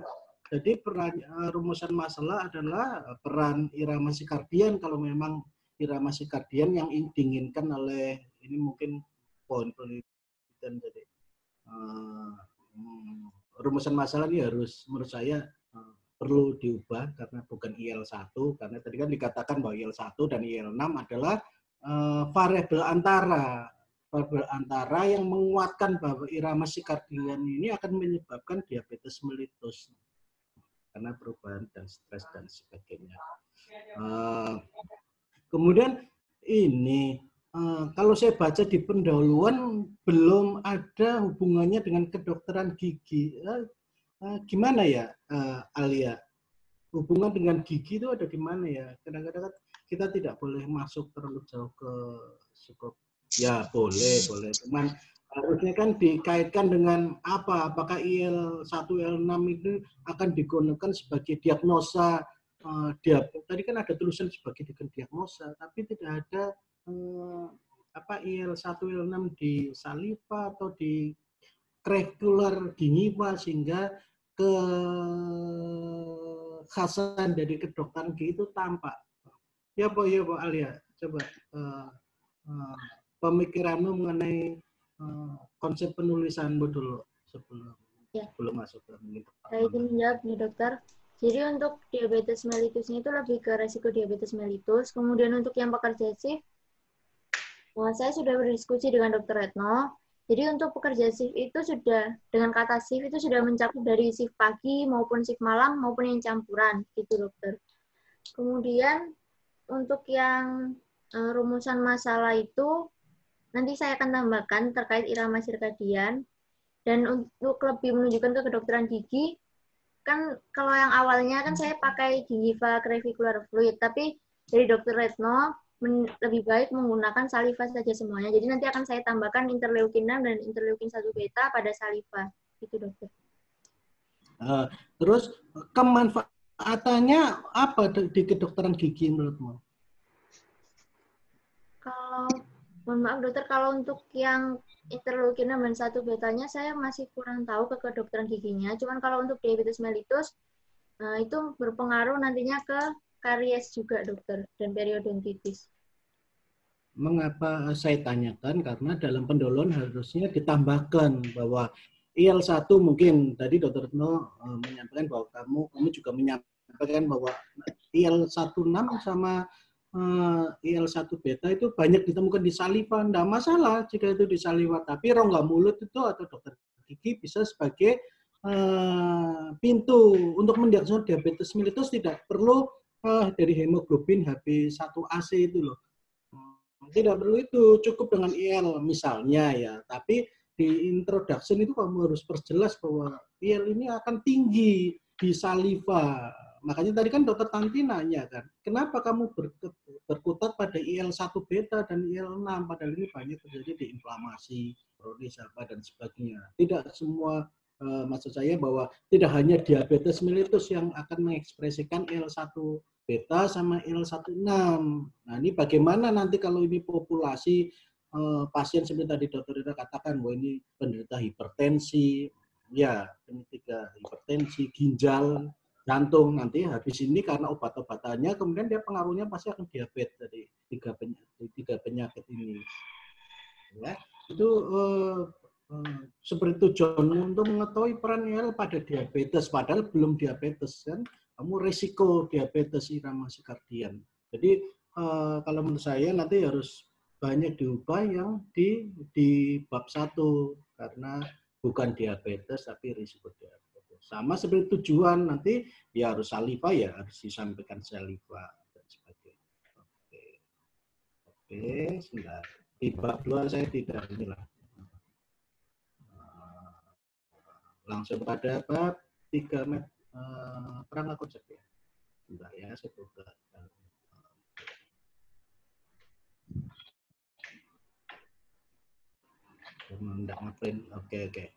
Jadi peran rumusan masalah adalah peran irama sirkadian kalau memang irama sirkadian yang diinginkan oleh ini mungkin poin penelitian. Jadi rumusan masalah ini harus menurut saya perlu diubah karena bukan IL1, karena tadi kan dikatakan bahwa IL1 dan IL6 adalah variabel antara yang menguatkan bahwa irama sirkadian ini akan menyebabkan diabetes mellitus karena perubahan dan stres dan sebagainya. Kemudian ini kalau saya baca di pendahuluan belum ada hubungannya dengan kedokteran gigi. Gimana ya, Alia? Hubungan dengan gigi itu ada di mana ya? Kadang-kadang kita tidak boleh masuk terlalu jauh ke skop. Ya boleh. Cuman harusnya kan dikaitkan dengan apa? Apakah IL1, IL6 itu akan digunakan sebagai diagnosa diabetes? Tadi kan ada tulisan sebagai diagnosa, tapi tidak ada IL1, IL6 di saliva atau di krekular gingiva sehingga kekhasan dari kedokteran gigi itu tampak. Ya Bu Alia, coba pemikiranmu mengenai konsep penulisanmu dulu sebelum masuk ke ini. Saya izin menjawab nih dokter. Jadi untuk diabetes mellitusnya itu lebih ke resiko diabetes mellitus. Kemudian untuk yang pekerja SIF, saya sudah berdiskusi dengan Dr. Retno. Jadi untuk pekerja shift itu sudah, dengan kata shift itu sudah mencakup dari shift pagi maupun shift malam maupun yang campuran, gitu dokter. Kemudian untuk yang rumusan masalah itu, nanti saya akan tambahkan terkait irama sirkadian. Dan untuk lebih menunjukkan ke kedokteran gigi, kan kalau yang awalnya kan saya pakai gingiva crevicular fluid, tapi dari Dr. Retno, lebih baik menggunakan saliva saja semuanya. Jadi nanti akan saya tambahkan interleukin 6 dan interleukin 1 beta pada saliva. Itu dokter. Terus kemanfaatannya apa di kedokteran gigi menurutmu? Mohon maaf dokter, kalau untuk yang interleukin 6 dan 1 betanya saya masih kurang tahu ke kedokteran giginya. Cuman kalau untuk diabetes mellitus itu berpengaruh nantinya ke karies juga dokter dan periodontitis. Mengapa saya tanyakan? Karena dalam pendolon harusnya ditambahkan bahwa IL-1 mungkin tadi Dr. Retno menyampaikan bahwa kamu juga menyampaikan bahwa IL-16 sama IL-1 beta itu banyak ditemukan di saliva. Tidak masalah jika itu di saliva, tapi rongga mulut itu atau dokter gigi bisa sebagai pintu untuk mendiagnosis diabetes mellitus. Tidak perlu dari hemoglobin HB1AC itu loh. Tidak perlu itu, cukup dengan IL misalnya ya. Tapi di introduction itu kamu harus perjelas bahwa IL ini akan tinggi di saliva. Makanya tadi kan dokter Tanti nanya kan, kenapa kamu berkutat pada IL-1 beta dan IL-6, padahal ini banyak terjadi di inflamasi, kronis apa dan sebagainya. Tidak semua, maksud saya bahwa tidak hanya diabetes mellitus yang akan mengekspresikan IL-1 beta sama IL-16. Nah ini bagaimana nanti kalau ini populasi pasien seperti tadi dokter Rita katakan bahwa ini penderita hipertensi, ya penderita hipertensi, ginjal, jantung, nanti habis ini karena obat-obatannya kemudian dia pengaruhnya pasti akan diabetes dari tiga penyakit ini. Ya, itu seperti tujuan untuk mengetahui peran IL pada diabetes, padahal belum diabetes kan, kamu risiko diabetes irama sikardian. Jadi kalau menurut saya nanti harus banyak diubah yang di bab 1 karena bukan diabetes tapi risiko diabetes. Sama seperti tujuan nanti ya harus saliva ya harus disampaikan saliva dan sebagainya. Oke, sebentar. Di bab 2 saya tidak inilah. Langsung pada bab 3 kerangka konsep ya. Sebentar ya, saya buka. Mendak ngeprint. Oke.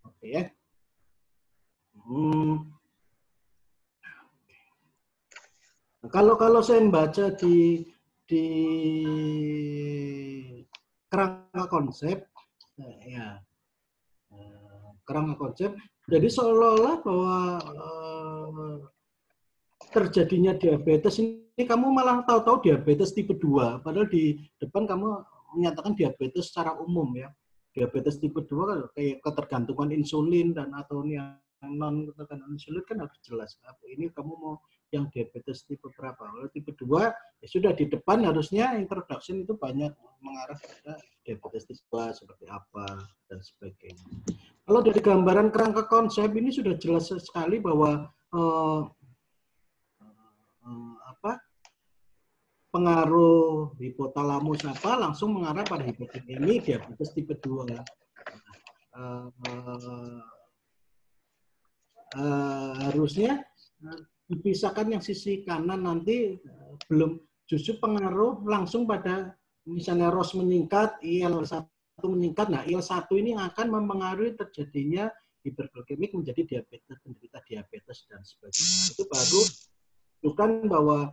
Oke ya. Kalau saya membaca di kerangka konsep, ya kerangka konsep, jadi seolah-olah bahwa terjadinya diabetes ini kamu malah tahu-tahu diabetes tipe 2, padahal di depan kamu menyatakan diabetes secara umum ya. Diabetes tipe 2 kan kayak ketergantungan insulin dan atau yang non ketergantungan insulin kan harus jelas. Ini kamu mau yang diabetes tipe berapa? Kalau tipe 2 ya sudah di depan harusnya introduction itu banyak mengarah pada diabetes tipe 2 seperti apa dan sebagainya. Kalau dari gambaran kerangka konsep ini sudah jelas sekali bahwa pengaruh hipotalamus langsung mengarah pada hipoglisemik diabetes tipe 2. Harusnya dipisahkan yang sisi kanan nanti belum justru pengaruh langsung pada misalnya ROS meningkat, IL-1 meningkat. Nah, IL-1 ini akan mempengaruhi terjadinya hiperglikemik menjadi diabetes, penderita diabetes dan sebagainya. Itu baru bukan bahwa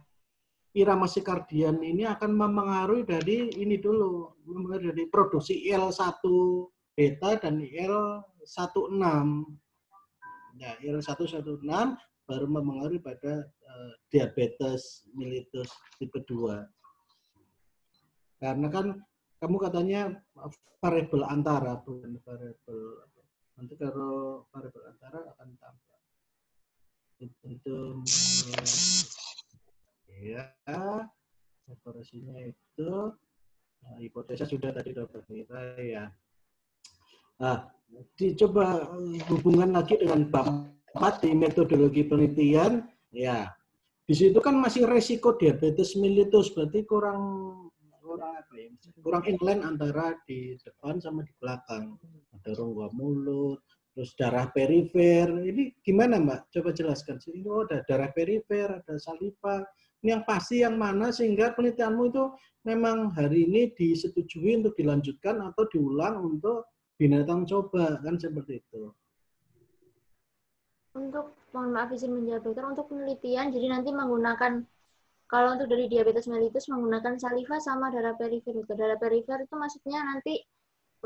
irama sikardian ini akan mempengaruhi dari ini dulu, mempengaruhi dari produksi IL-1 beta dan IL-16. Ya, IL-116 baru mempengaruhi pada diabetes mellitus tipe 2. Karena kan kamu katanya variabel antara, bukan variabel. Nanti kalau variabel antara akan tambah. Itu ya, operasinya itu hipotesa sudah tadi dokter kita ya. Nah, dicoba hubungan lagi dengan bab 4 di metodologi penelitian, ya. Di situ kan masih resiko diabetes mellitus, berarti kurang apa ya? Kurang inline antara di depan sama di belakang. Ada rongga mulut, terus darah perifer. Ini gimana, Mbak? Coba jelaskan. Ini ada darah perifer, ada saliva. Ini yang pasti yang mana sehingga penelitianmu itu memang hari ini disetujui untuk dilanjutkan atau diulang untuk binatang coba, kan seperti itu. Untuk, mohon maaf izin menjawab dokter, untuk penelitian, jadi nanti menggunakan Kalau untuk dari diabetes mellitus menggunakan saliva sama darah perifer. Darah perifer itu maksudnya nanti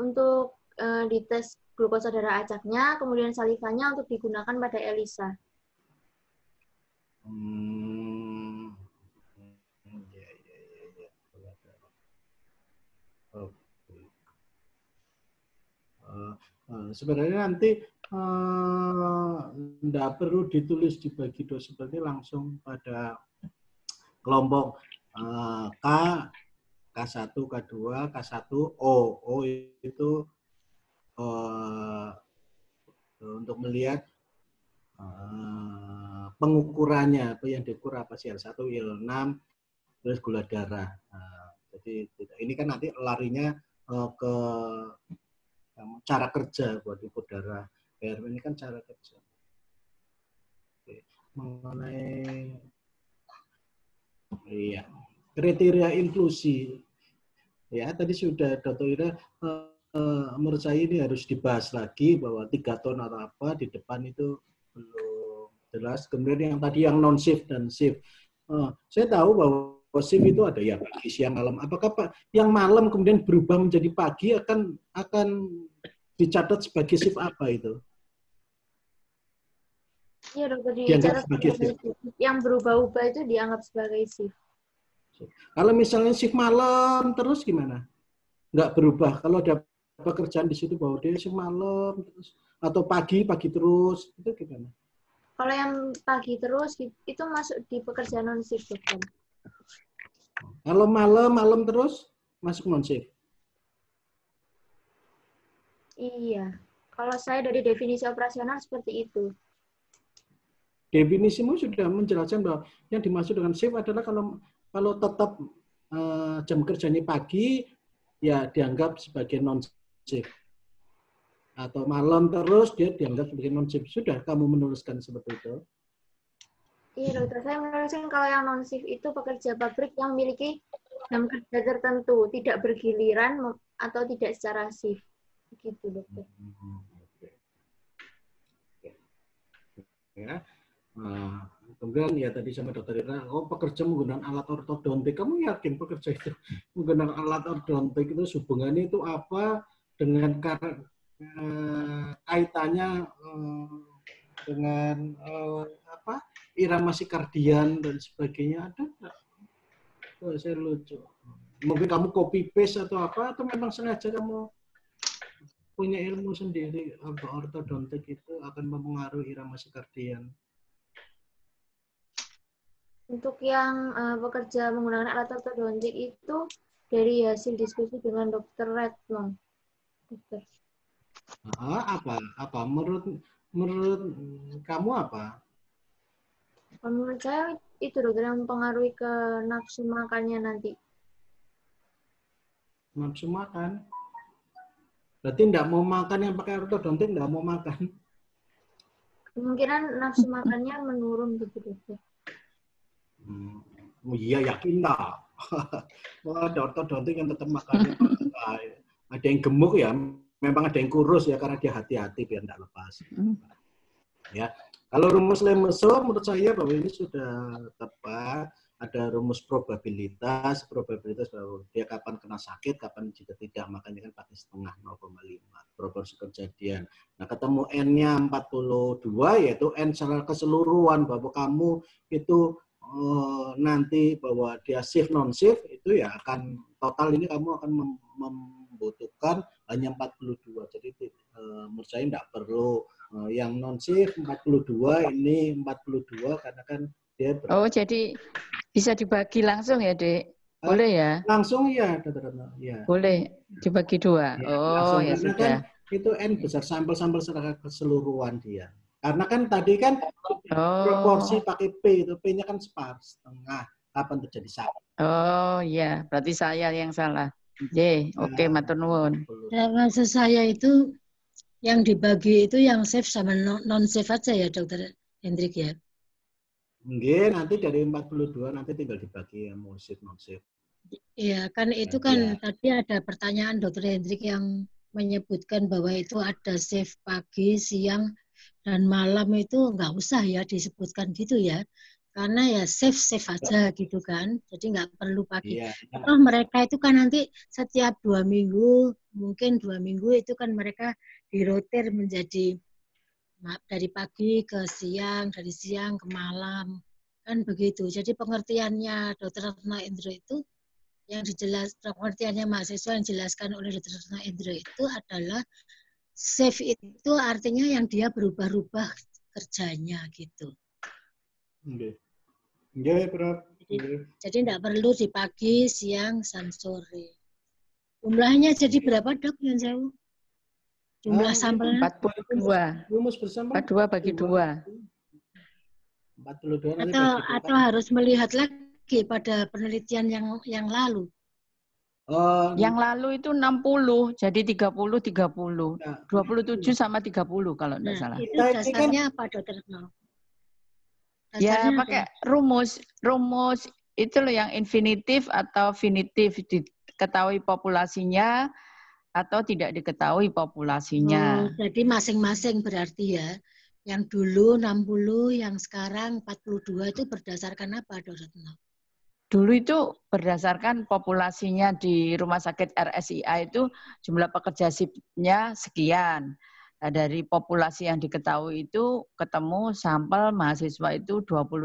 untuk dites glukosa darah acaknya, kemudian salivanya untuk digunakan pada ELISA. Ya. Oke. Sebenarnya nanti tidak perlu ditulis dibagi dua, seperti langsung pada kelompok K, K1, K2, K1, O. O itu untuk melihat pengukurannya, apa yang diukur apa sih, L1, L6, terus gula darah. Jadi ini kan nanti larinya ke cara kerja buat ukur darah. PRW ini kan cara kerja. Oke. Mengenai kriteria inklusi, ya tadi sudah Dr. Ira, menurut saya ini harus dibahas lagi bahwa 3 ton atau apa di depan itu belum jelas. Kemudian yang tadi yang non shift dan shift, saya tahu bahwa shift itu ada ya pagi, siang, malam. Apakah yang malam kemudian berubah menjadi pagi akan dicatat sebagai shift apa itu? Iya dokter, dicatat sebagai shift. Yang berubah-ubah itu dianggap sebagai shift. Kalau misalnya shift malam terus gimana? Nggak berubah. Kalau ada pekerjaan di situ bahwa dia shift malam terus atau pagi terus, itu gimana? Kalau yang pagi terus itu masuk di pekerjaan non shift dokter. Kalau malam terus masuk non shift. Iya. Kalau saya dari definisi operasional seperti itu. Definisimu sudah menjelaskan bahwa yang dimaksud dengan shift adalah kalau tetap jam kerjanya pagi, ya dianggap sebagai non shift. Atau malam terus dia dianggap sebagai non shift. Sudah kamu menuliskan seperti itu? Iya dokter, saya menuliskan kalau yang non shift itu pekerja pabrik yang memiliki jam kerja tertentu, tidak bergiliran atau tidak secara shift. Begitu dokter. Ya. Kemudian ya tadi sama Dokter Ira, pekerja menggunakan alat ortodontik. Kamu yakin pekerja itu menggunakan alat ortodontik itu hubungannya itu apa dengan kaitannya dengan irama sikardian dan sebagainya, ada nggak? Oh, saya lucu. Mungkin kamu copy paste atau apa, atau memang sengaja kamu punya ilmu sendiri bahwa ortodontik itu akan mempengaruhi irama sikardian? Untuk yang pekerja menggunakan alat ortodontik itu dari hasil diskusi dengan Dokter Redlong. Dokter. Apa? Menurut kamu apa? Menurut saya itu dokter yang mempengaruhi ke nafsu makannya nanti. Nafsu makan? Berarti tidak mau makan yang pakai ortodontik, tidak mau makan? Kemungkinan nafsu makannya menurun gitu dokter. Iya, yakin tak? Ada ortodontik yang tetap makannya ada yang gemuk ya, memang ada yang kurus ya karena dia hati-hati biar tidak lepas. Ya, kalau rumus Lemeso menurut saya bahwa ini sudah tepat. Ada rumus probabilitas bahwa dia kapan kena sakit, kapan jika tidak, makanya kan pakai setengah 0,5 proporsi kejadian. Nah, ketemu N-nya 42, yaitu N secara keseluruhan bahwa kamu itu nanti bahwa dia shift non shift itu ya akan total ini kamu akan membutuhkan hanya 42. Jadi menurut saya tidak perlu yang non shift 42, ini 42 karena kan dia jadi bisa dibagi langsung ya, Dek? Boleh ya? Langsung ya, ya. Boleh dibagi 2. Ya, langsung, ya sudah. Kan itu N besar, sampel-sampel secara keseluruhan dia. Karena kan tadi kan proporsi pakai P, itu P-nya kan setengah. Kapan terjadi sakit? Oh iya, berarti saya yang salah. Oke, matur nuwun. Maksud saya itu yang dibagi itu yang safe sama non safe aja ya, Dokter Hendrik ya? Mungkin nanti dari 42 nanti tinggal dibagi yang mau shift non shift. Iya, kan itu kan tadi ada pertanyaan Dokter Hendrik yang menyebutkan bahwa itu ada shift pagi, siang, dan malam itu nggak usah ya disebutkan gitu ya. Karena ya safe aja gitu kan. Jadi nggak perlu pagi. Iya. Toh mereka itu kan nanti setiap 2 minggu, mungkin 2 minggu itu kan mereka dirotir menjadi dari pagi ke siang, dari siang ke malam. Kan begitu. Jadi pengertiannya Dr. Retno Indro itu yang pengertiannya mahasiswa yang dijelaskan oleh Dr. Retno Indro itu adalah safe itu artinya yang dia berubah-ubah kerjanya gitu. Iya, Prof. Jadi tidak perlu di pagi, siang, dan sore. Jumlahnya jadi berapa, Dok, yang jauh? Jumlah sampelnya? 42. Rumus bersama 42 bagi 2. 42 nanti bagi 2. Atau harus melihat lagi pada penelitian yang lalu. Yang lalu itu 60, jadi 30, 30. 27 sama 30 kalau tidak salah. Itu dasarnya apa, Dr. Retno? Ya, pakai rumus itu loh yang infinitif atau finitif, diketahui populasinya atau tidak diketahui populasinya. Jadi masing-masing berarti ya. Yang dulu 60, yang sekarang 42 itu berdasarkan apa, Dr. Retno? Dulu itu berdasarkan populasinya di Rumah Sakit RSIA itu jumlah pekerja sipilnya sekian. Nah, dari populasi yang diketahui itu ketemu sampel mahasiswa itu 30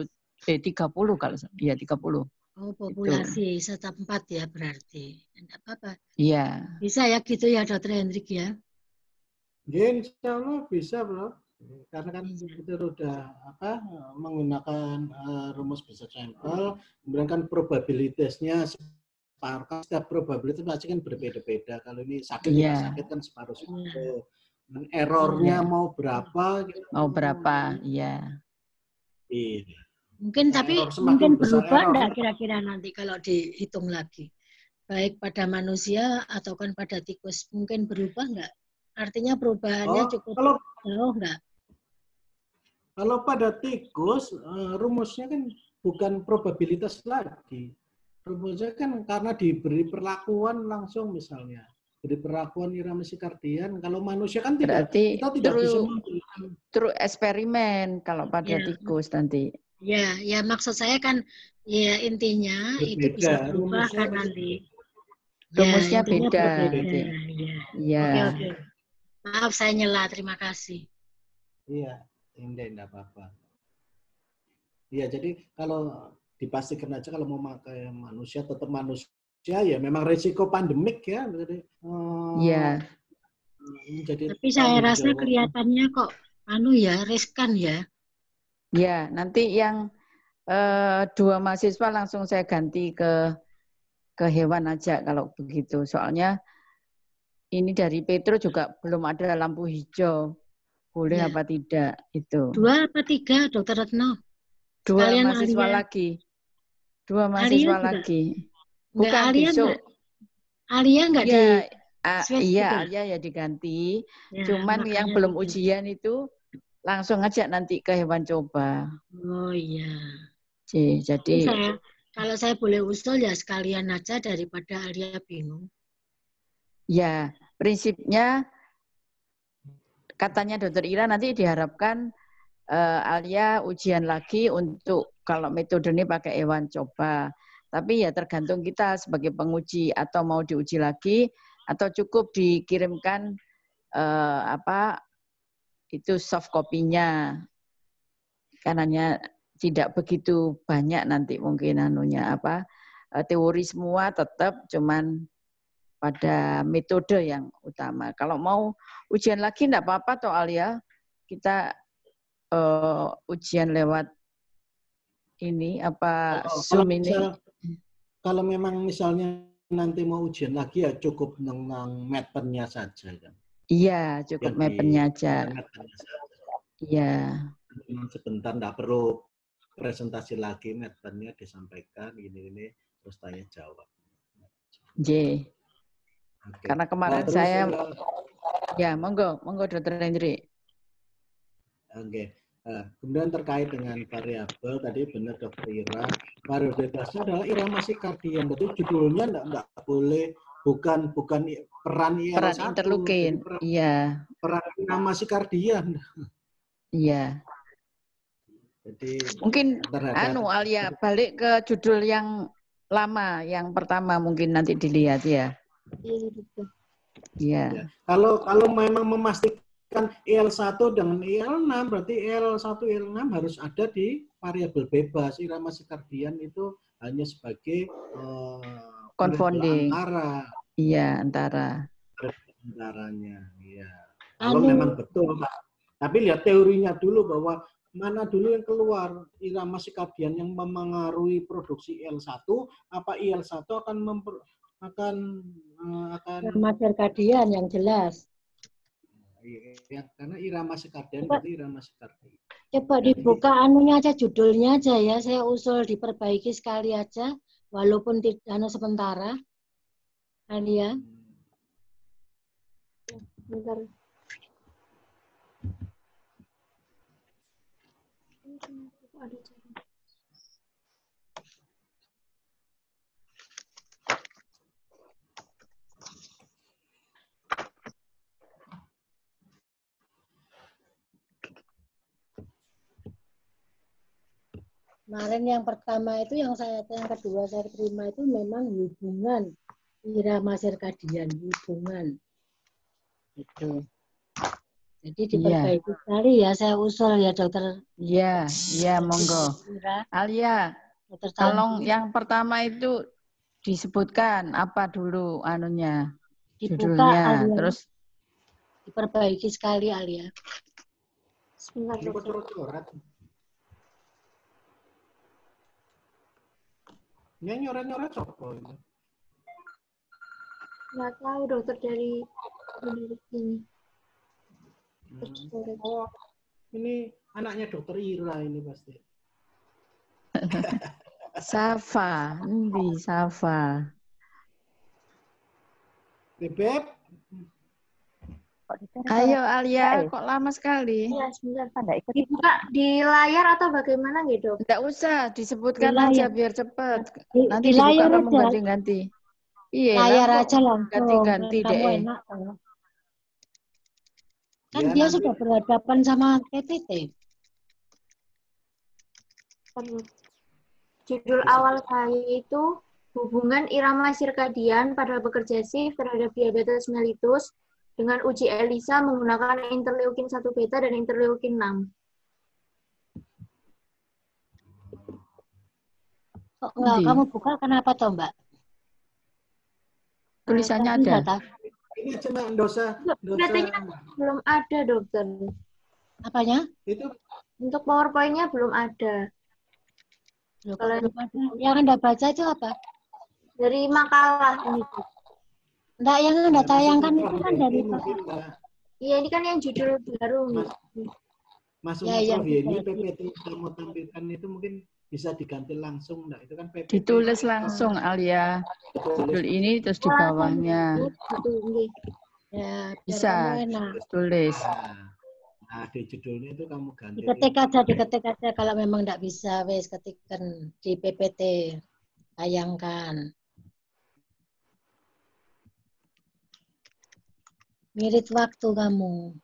kalau ya 30. Oh, populasi setempat ya berarti. Enggak apa-apa. Iya. Bisa ya gitu ya, Dr. Hendrik ya? Ya, insya Allah bisa, Bro. Karena kan kita sudah menggunakan rumus besar sampel, kemudian kan probabilitasnya separuh, setiap probabilitas pasti kan berbeda-beda. Kalau ini sakit sakit kan separuh-separuh. Dan errornya mau berapa? Gitu. Mau berapa? Iya. Iya. Mungkin tapi mungkin berubah enggak kira-kira nanti kalau dihitung lagi? Baik pada manusia atau kan pada tikus mungkin berubah enggak? Artinya perubahannya cukup jauh enggak? Kalau pada tikus rumusnya kan bukan probabilitas lagi. Rumusnya kan karena diberi perlakuan langsung misalnya. Beri perlakuan irama sikardian. Kalau manusia kan tidak. Berarti kita tidak bisa memberikan. Terus eksperimen kalau pada tikus nanti. Ya maksud saya kan ya intinya berbeda. Itu bisa berubah kan nanti. Rumusnya beda. Ya. Oke. Maaf saya nyela, terima kasih. Iya, tidak apa-apa. Iya, jadi kalau dipastikan aja kalau mau pakai manusia tetap manusia. Ya memang risiko pandemik ya. Iya. Tapi saya rasa kelihatannya kok riskan ya. Ya, nanti yang 2 mahasiswa langsung saya ganti ke hewan aja kalau begitu. Soalnya ini dari Petro juga belum ada lampu hijau. Boleh apa tidak itu. 2 apa 3, Dr. Retno? 2 mahasiswa lagi. 2 mahasiswa lagi. Bukan besok. Alia enggak di iya, Alia ya diganti. Cuman yang belum ujian itu langsung aja nanti ke hewan coba. Oh iya. Jadi kalau saya boleh usul ya sekalian aja daripada Alia bingung. Ya, prinsipnya katanya Dr. Ira nanti diharapkan Alia ujian lagi untuk kalau metode ini pakai hewan coba. Tapi ya tergantung kita sebagai penguji atau mau diuji lagi atau cukup dikirimkan itu soft copy-nya. Karena tidak begitu banyak nanti mungkin teori semua tetap cuman pada metode yang utama. Kalau mau ujian lagi enggak apa-apa toh Alia. Kita ujian lewat ini Zoom ini. Kalau memang misalnya nanti mau ujian lagi ya cukup tentang meternya saja kan. Iya, cukup meternya aja. Iya. Sebentar enggak perlu presentasi lagi, meternya disampaikan ini terus tanya jawab. Okay. Karena kemarin saya ya monggo Dr. Hendrik. Oke. Kemudian terkait dengan variabel tadi benar Dr. Ira, variabilitasnya adalah irama sikardian. Berarti judulnya enggak boleh bukan peran interleukin. Iya. Peran irama sikardian. Iya. Jadi Mungkin terhadap Alia balik ke judul yang lama, yang pertama mungkin nanti dilihat ya. Iya, dokter. Iya. ya. Kalau memang memastikan IL1 dengan IL6 berarti IL1 IL6 harus ada di variabel bebas. Irama sikardian itu hanya sebagai Confounding. antara. Iya, antaranya. Iya. Kalau memang betul, Pak. Tapi lihat teorinya dulu bahwa mana dulu yang keluar irama sikardian yang memengaruhi produksi IL1, apa IL1 akan Irama sirkadian yang jelas. ya, karena irama sikardian berarti irama sikardian. Coba dibuka anunya aja, judulnya aja ya. Saya usul diperbaiki sekali aja, walaupun tidak sementara. Alia. Bentar. Ada cara. Kemarin yang pertama itu yang kedua saya terima itu memang hubungan irama sirkadian, hubungan. Itu. Jadi diperbaiki sekali ya, saya usul ya dokter. Iya, monggo. Alia, tolong yang pertama itu disebutkan apa dulu anunya, judulnya, Alia. terus diperbaiki sekali Alia. Sebentar, dokter. Ini nyoret-nyoret sopo itu? Nggak tahu dokter dari sini. Oh, ini anaknya dokter Ira ini pasti. Safa, Safa. Bebek. Ayo Alia, kok lama sekali? Iya, sebentar. Dibuka di layar atau bagaimana gitu, dok? Enggak usah, disebutkan aja biar cepat. Nanti di dibuka layar kamu aja. ganti-ganti. Iya, layar aja langsung. ganti-ganti Kamu deh. enak kan ya, dia nanti sudah berhadapan sama PPT. Judul awal saya itu hubungan irama sirkadian pada pekerja SIF terhadap diabetes mellitus dengan uji ELISA menggunakan interleukin 1 beta dan interleukin 6. Kok enggak kamu buka kenapa toh, Mbak? Tulisannya ada. Ini cuma dosa. Belum ada, dokter. Apanya? Itu untuk PowerPoint-nya belum ada. Kalau yang Anda baca itu apa? Dari makalah ini. Enggak, yang Anda tayangkan itu kan dari Iya, ini kan yang judul baru. Maksudnya Prof, ini PPT yang kamu tampilkan itu mungkin bisa diganti langsung, enggak? Itu kan PPT. Ditulis langsung, Alia. Judul ini terus di bawahnya. Ya, bisa tulis. Nah, di judulnya itu kamu ganti. Diketik aja kalau memang enggak bisa, wes ketikkan di PPT. Tayangkan. Ngirit waktu kamu.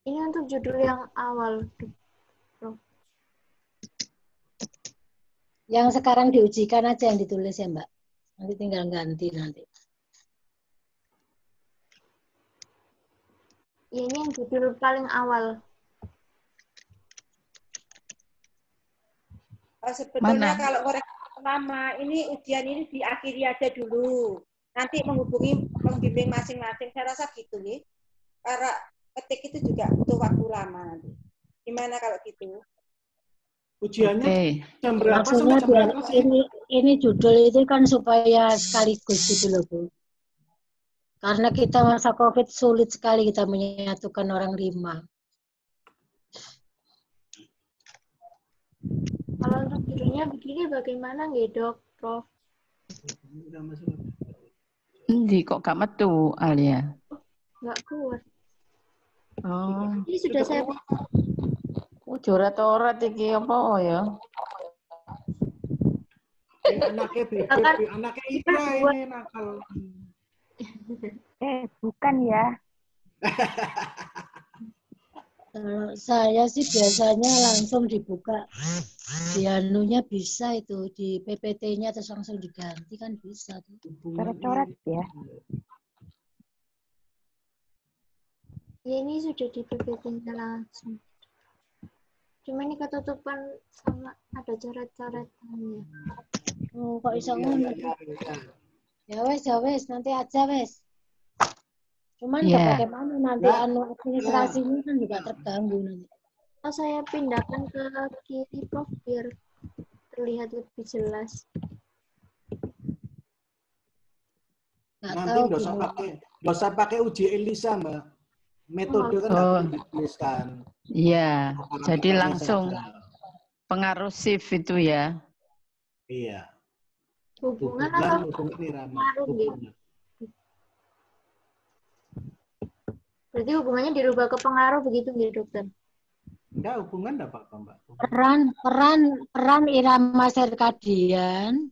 Ini untuk judul yang awal. Yang sekarang diujikan aja yang ditulis ya, Mbak. Nanti tinggal ganti nanti. Ya, ini yang judul paling awal. Sebetulnya kalau lama. Ini ujian ini diakhiri aja dulu. Nanti menghubungi pembimbing masing-masing. Saya rasa gitu nih. Karena ketik itu juga butuh waktu lama nanti. Gimana kalau gitu? Ujiannya jam berapa Maksudnya sampai jam biar berapa sih? ini judul itu kan supaya sekaligus gitu loh Bu. Karena kita masa COVID sulit sekali kita menyatukan orang 5. Kalau untuk judulnya begini bagaimana nggih Dok, Prof? Endi kok gak metu Alia? Nggak kuat. Oh, Ini sudah saya jorat-orat iki apa ya? Anaknya bebek, anaknya Ira ini nakal. Bukan ya. Kalau saya sih biasanya langsung dibuka di anunya bisa itu di PPT-nya terus langsung diganti kan bisa tuh. Coret-coret ya. Ya ini sudah di PPT-nya langsung. Cuma ini ketutupan sama ada coret-coretannya. Oh, kok bisa ngono? Ya wes, nanti aja wes. Cuman nggak bagaimana nanti anu administrasinya kan juga terganggu nanti. Oh, saya pindahkan ke kiri Prof biar terlihat lebih jelas. Nanti nggak usah pakai uji ELISA Mbak. Metode kan nggak perlu dituliskan. Iya, jadi langsung pengaruh shift itu ya. Iya. Hubungan atau pengaruh gitu? Berarti hubungannya dirubah ke pengaruh begitu nggih dokter? Enggak, hubungan enggak apa-apa Mbak. Peran irama sirkadian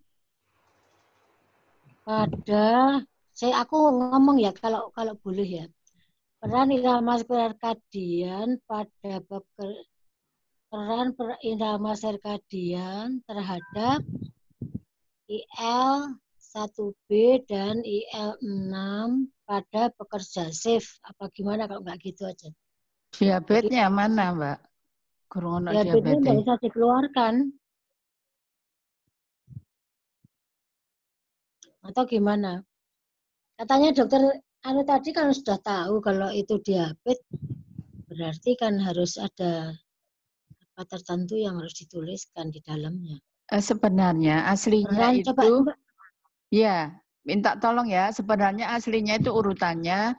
pada aku ngomong ya kalau boleh ya. Peran irama sirkadian pada peran irama sirkadian terhadap IL-1B dan IL-6 pada pekerja shift. Apa gimana kalau nggak gitu aja? Diabetesnya mana, Mbak? Diabetesnya nggak usah dikeluarkan. Atau gimana? Katanya dokter tadi kan sudah tahu kalau itu diabetes, berarti kan harus ada apa tertentu yang harus dituliskan di dalamnya. Sebenarnya aslinya itu, ya minta tolong ya, sebenarnya aslinya itu urutannya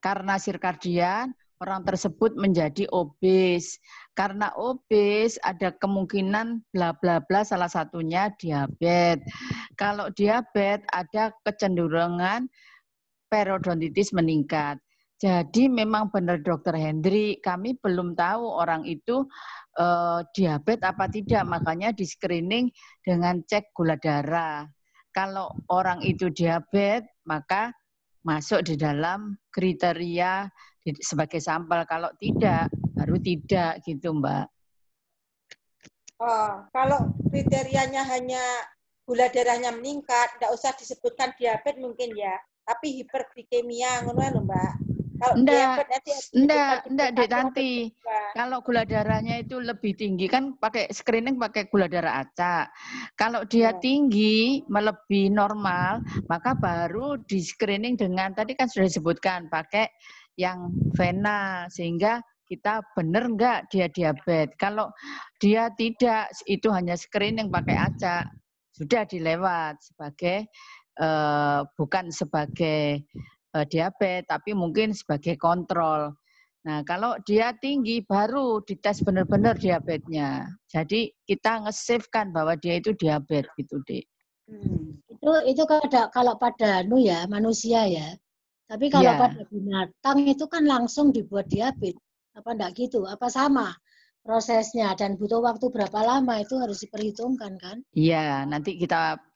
karena sirkadian orang tersebut menjadi obes. Karena obes ada kemungkinan bla bla bla salah satunya diabetes. Kalau diabetes ada kecenderungan periodontitis meningkat. Jadi memang benar Dokter Hendri, kami belum tahu orang itu diabetes apa tidak, makanya di screening dengan cek gula darah. Kalau orang itu diabetes, maka masuk di dalam kriteria sebagai sampel. Kalau tidak, baru tidak gitu Mbak. Oh, kalau kriterianya hanya gula darahnya meningkat, tidak usah disebutkan diabetes mungkin ya. Tapi hiperglikemia, ngono lho Mbak. Kalau enggak, Dek Tanti. Kalau gula darahnya itu lebih tinggi kan pakai screening pakai gula darah acak. Kalau dia tinggi melebihi normal, maka baru di screening dengan tadi kan sudah disebutkan pakai yang vena sehingga kita benar enggak dia diabetes. Kalau dia tidak, itu hanya screening pakai acak, sudah dilewat sebagai bukan sebagai diabetes, tapi mungkin sebagai kontrol. Nah, kalau dia tinggi baru dites benar-benar diabetesnya. Jadi kita nge-save-kan bahwa dia itu diabetes gitu, Dek. Itu kalau pada manusia ya. Tapi kalau pada binatang itu kan langsung dibuat diabetes. Apa enggak gitu? Apa sama prosesnya dan butuh waktu berapa lama itu harus diperhitungkan kan? Iya, nanti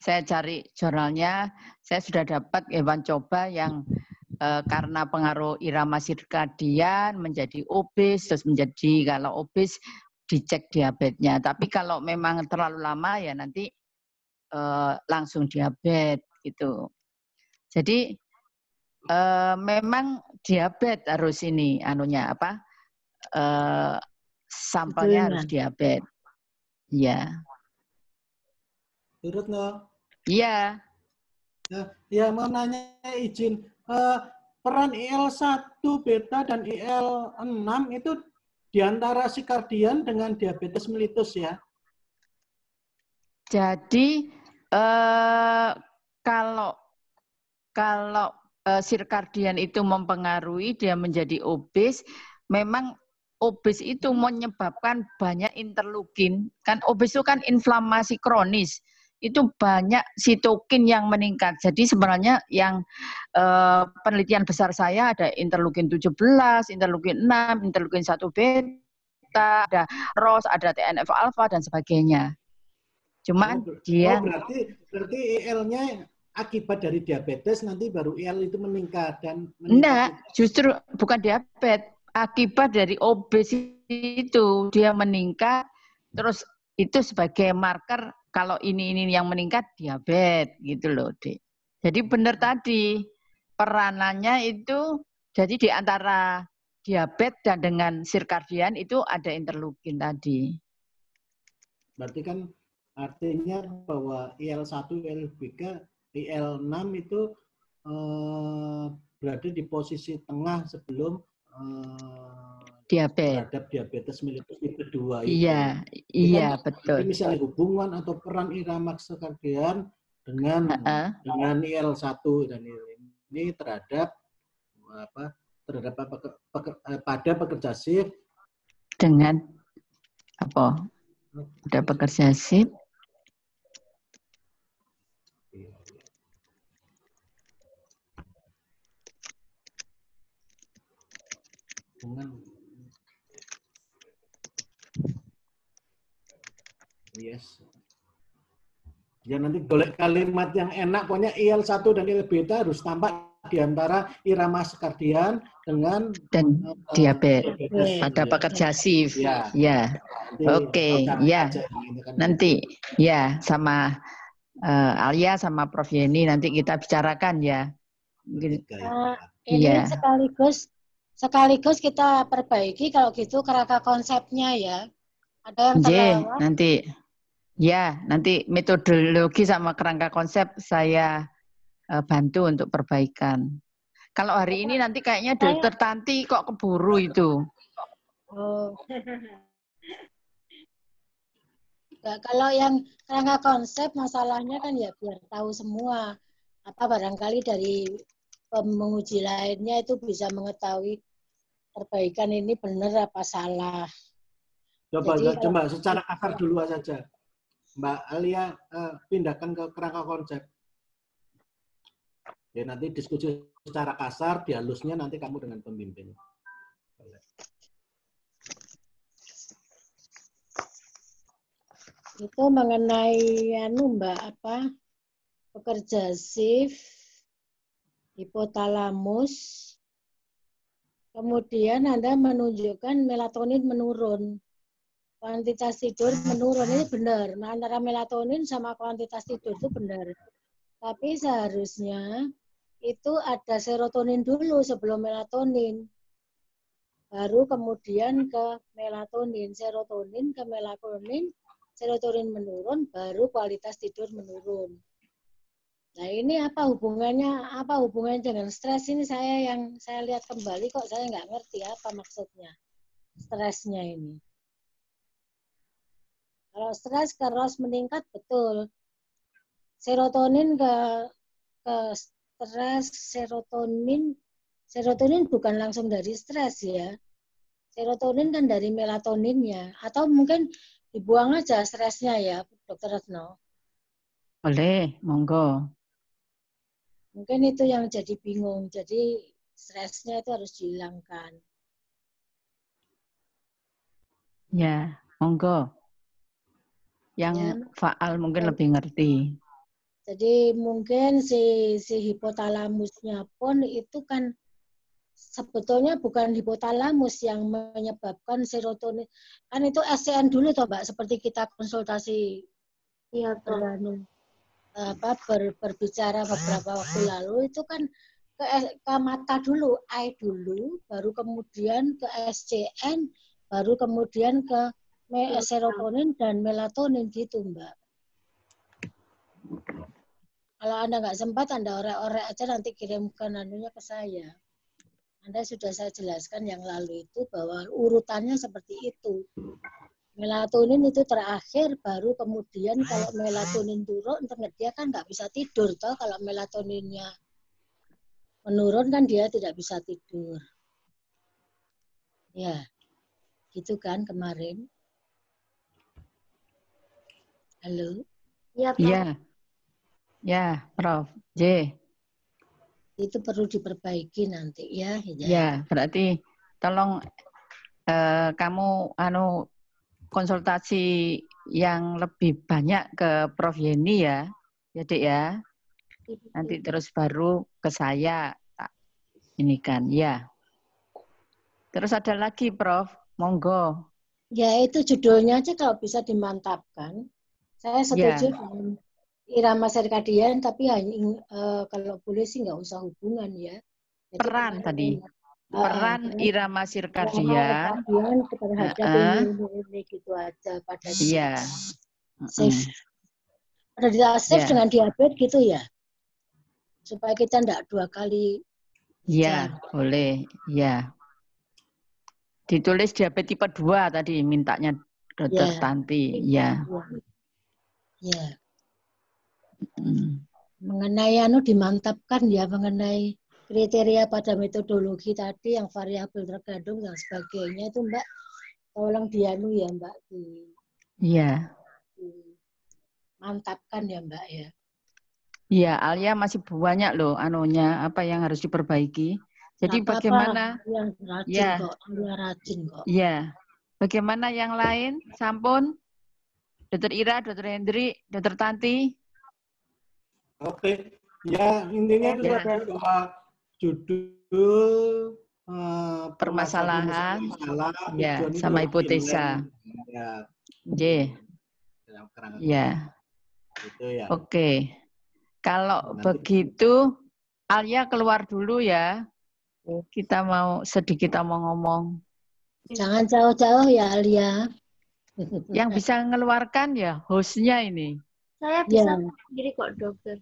saya cari jurnalnya. Saya sudah dapat hewan coba yang karena pengaruh irama sirkadian menjadi obes, terus menjadi kalau obes dicek diabetesnya. Tapi kalau memang terlalu lama ya nanti langsung diabetes gitu. Jadi memang diabetes harus ini anunya apa? Sampelnya harus diabetes. Ya. Turut no? Iya. Nah, ya mau nanya izin, peran IL-1 beta dan IL-6 itu diantara sikardian dengan diabetes mellitus ya? Jadi kalau sirkadian itu mempengaruhi dia menjadi obes, memang obes itu menyebabkan banyak interleukin. Kan obes itu kan inflamasi kronis. Itu banyak sitokin yang meningkat. Jadi sebenarnya yang penelitian besar saya ada interleukin 17, interleukin 6, interleukin 1 beta, ada ROS, ada TNF alpha dan sebagainya. Cuman dia berarti IL-nya akibat dari diabetes nanti baru IL itu meningkat dan enggak, justru bukan diabetes, akibat dari obes itu dia meningkat, terus itu sebagai marker kalau ini yang meningkat diabetes gitu loh, Dek. Jadi benar tadi peranannya itu jadi di antara diabetes dan dengan sirkadian itu ada interleukin tadi. Berarti kan artinya bahwa IL-1, IL-3, IL-6 itu berada di posisi tengah sebelum terhadap diabetes mellitus tipe 2 itu. Iya, betul. Jadi misalnya hubungan atau peran irama sirkadian dengan IL-1 dan ini terhadap pada pekerja shift dengan apa? Pada pekerja shift dengan ya nanti golek kalimat yang enak, pokoknya IL-1 dan IL-beta harus tampak di antara irama sirkadian dengan diabetes pada pekerja shift. Ya. Oke, ya. Nanti ya sama Alia sama Prof Yeni nanti kita bicarakan ya. Ini sekaligus kita perbaiki kalau gitu kerangka konsepnya ya. Ada yang terlewat. Nanti metodologi sama kerangka konsep saya bantu untuk perbaikan. Kalau hari ini nanti kayaknya Dokter Tanti kok keburu itu. Oh. Nah, kalau yang kerangka konsep masalahnya kan ya biar tahu semua. Apa barangkali dari penguji lainnya itu bisa mengetahui perbaikan ini benar apa salah. Coba secara kasar dulu saja. Mbak Alia pindahkan ke kerangka konsep. Ya nanti diskusi secara kasar, dihalusnya nanti kamu dengan pembimbing. Itu mengenai Mbak pekerja shift, hipotalamus, kemudian Anda menunjukkan melatonin menurun, kuantitas tidur menurun, ini benar. Nah, antara melatonin sama kuantitas tidur itu benar. Tapi seharusnya itu ada serotonin dulu sebelum melatonin. Baru kemudian ke melatonin, serotonin ke melatonin, serotonin menurun, baru kualitas tidur menurun. Nah ini apa hubungannya dengan stres ini saya lihat kembali kok saya nggak ngerti apa maksudnya stresnya ini. Kalau stres terus meningkat betul. Serotonin ke stres, serotonin bukan langsung dari stres ya. Serotonin kan dari melatoninnya. Atau mungkin dibuang aja stresnya ya, Dokter Retno. Boleh, monggo. Mungkin itu yang jadi bingung. Jadi stresnya itu harus dihilangkan. Ya, monggo. Yang faal mungkin lebih ngerti. Jadi mungkin si hipotalamusnya pun itu kan sebetulnya bukan hipotalamus yang menyebabkan serotonin. Kan itu SCN dulu toh Mbak, seperti kita konsultasi berbicara beberapa waktu lalu itu kan ke mata dulu, eye dulu, baru kemudian ke SCN, baru kemudian ke serotonin dan melatonin gitu Mbak. Kalau Anda nggak sempat, Anda orek-orek aja nanti kirimkan anunya ke saya. Anda sudah saya jelaskan yang lalu itu bahwa urutannya seperti itu. Melatonin itu terakhir, baru kemudian kalau melatonin turun, dia kan nggak bisa tidur. Toh kalau melatoninnya menurun kan dia tidak bisa tidur. Ya, gitu kan kemarin. Halo? Ya, Prof. Iya. Ya, Prof. J. Itu perlu diperbaiki nanti ya. Ya, berarti tolong kamu konsultasi yang lebih banyak ke Prof Yeni ya, Dek ya. Nanti terus baru ke saya. Ini kan, ya. Terus ada lagi, Prof. Monggo. Ya, itu judulnya aja kalau bisa dimantapkan. Saya setuju dengan irama sirkadian, tapi hanya kalau boleh sih nggak usah hubungan ya. Jadi peran tadi. Peran irama sirkadian terhadap ini gitu aja pada safe. Pada safe dengan diabetes gitu ya. Supaya kita enggak 2 kali. Iya, boleh. Ya. Ditulis diabetes tipe 2 tadi mintanya Dokter Tanti. Ya. Ya. Mengenai dimantapkan ya, mengenai kriteria pada metodologi tadi yang variabel terkandung dan sebagainya itu Mbak, tolong ya Mbak. Iya. Mantapkan ya Mbak ya. Iya, Alia masih banyak loh apa yang harus diperbaiki. Jadi bagaimana? Yang rajin kok, Alia rajin kok. Iya. Bagaimana yang lain? Sampun? Dokter Ira, Dokter Hendri, Dokter Tanti. Oke, ya intinya itu bahwa judul permasalahan ya sama hipotesa. Ya. Ya. Gitu ya. Oke. Kalau begitu Alia keluar dulu ya. Kita mau ngomong. Jangan jauh-jauh ya Alia. Yang bisa mengeluarkan ya hostnya ini. Saya bisa sendiri kok dokter.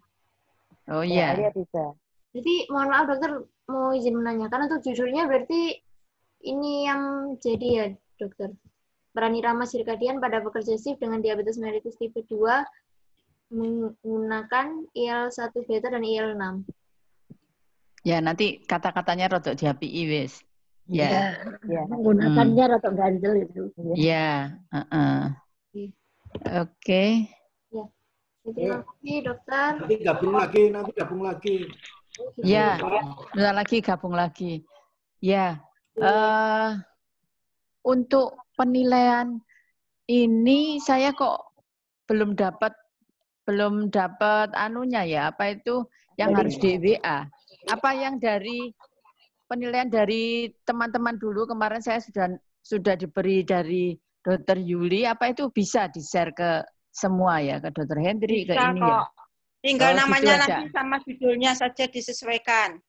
Oh iya. Alia bisa. Jadi mohon maaf dokter, mau izin menanyakan untuk judulnya berarti ini yang jadi ya dokter. Peran irama sirkadian pada pekerja shift dengan diabetes mellitus tipe 2 menggunakan IL-1 beta dan IL-6. Ya nanti kata-katanya rodok diapii wis. Ya. Menggunakannya rodok ganjel itu. Ya. Oke. Ya. Terima kasih dokter. Nanti gabung lagi. Ya, bentar lagi gabung lagi. Ya, untuk penilaian ini saya kok belum dapat anunya ya, apa itu yang harus di WA. Apa yang dari penilaian dari teman-teman dulu kemarin saya sudah diberi dari Dokter Yuli, apa itu bisa di-share ke semua ya, ke Dokter Hendri, ke ini ya. Tinggal namanya gitu nanti sama judulnya saja disesuaikan.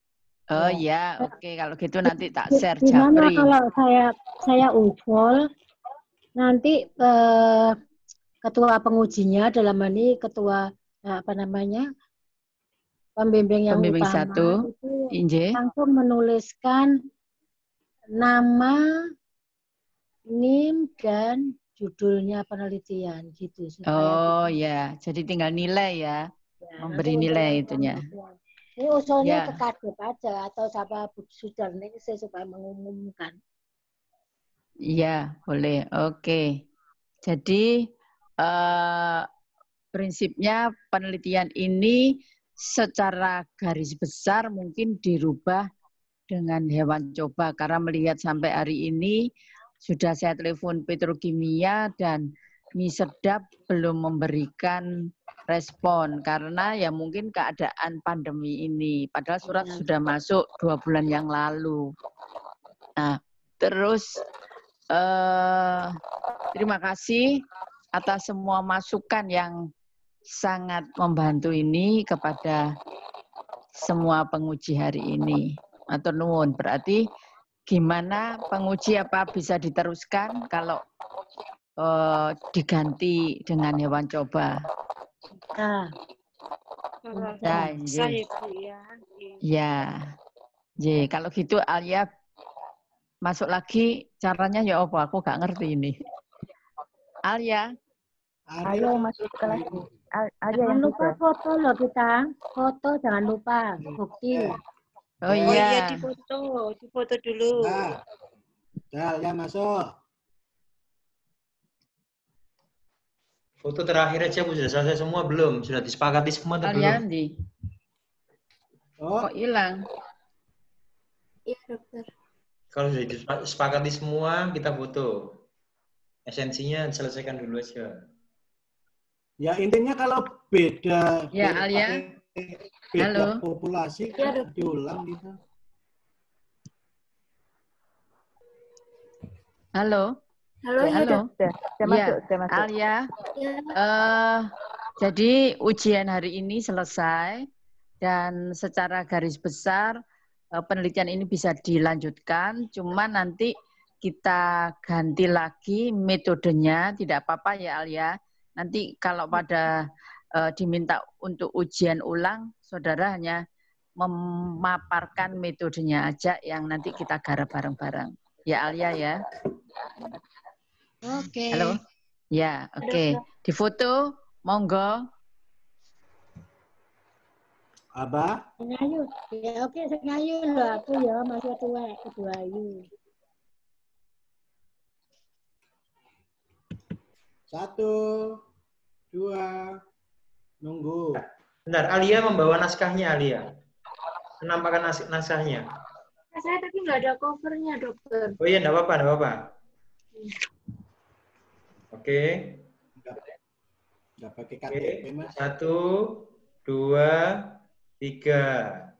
Oh ya, oke. Kalau gitu nanti tak share Gimana Japri. kalau saya ufol, nanti ketua pengujinya dalam ini ketua pembimbing yang utama itu langsung menuliskan nama, NIM dan judulnya penelitian gitu. Oh ya, jadi tinggal nilai ya. Memberi nilai itunya. Ini usulnya ke kadep aja atau sama Bu Sudarni supaya mengumumkan. Iya, boleh. Oke. Jadi prinsipnya penelitian ini secara garis besar mungkin dirubah dengan hewan coba karena melihat sampai hari ini sudah saya telepon Petrokimia dan mie sedap belum memberikan respon karena ya mungkin keadaan pandemi ini. Padahal surat sudah masuk 2 bulan yang lalu. Nah, terus terima kasih atas semua masukan yang sangat membantu ini kepada semua penguji hari ini. Matur nuwun. Berarti gimana penguji apa bisa diteruskan kalau diganti dengan hewan coba? Nah, Dah, Bisa J. ya Bu ya. Ya. J, kalau gitu Alia masuk lagi, caranya ya apa? Aku gak ngerti ini. Alia. Alia yang masuk ke lagi. Alia Jangan yang lupa juga. foto loh kita. Foto jangan lupa. Bukti. Oh Oh iya, iya. difoto dulu. Nah, ya masuk. Foto terakhir aja Bu, sudah selesai semua belum? Sudah disepakati semua atau Alia belum? Andi. Oh, Kok hilang? Iya, dokter. Kalau sudah disepakati semua, kita foto. Esensinya selesaikan dulu aja. ya intinya kalau beda Ya, beda- Alia. beda Halo. populasi Ya, kan diulang gitu. Halo. Halo, ya, Halo. Sudah Ya, masuk, sudah masuk. Alia. Ya. Jadi ujian hari ini selesai dan secara garis besar penelitian ini bisa dilanjutkan. Cuma nanti kita ganti lagi metodenya, tidak apa-apa ya Alia. Nanti kalau pada diminta untuk ujian ulang, saudara hanya memaparkan metodenya aja yang nanti kita garap bareng-bareng. Ya Alia ya. Oke. Halo. Ya, oke. Difoto, monggo. Abah, Ngayu. Ya oke, saya ngayu loh aku ya masih tua, Ibu Ayu. 1, 2, nunggu. Bentar, Alia membawa naskahnya, Alia. Menampakkan naskahnya. Saya tadi nggak ada covernya, dokter. Oh iya, enggak apa-apa, enggak apa-apa. Oke. Nggak pakai Oke. KTP, Mas. 1, 2, 3.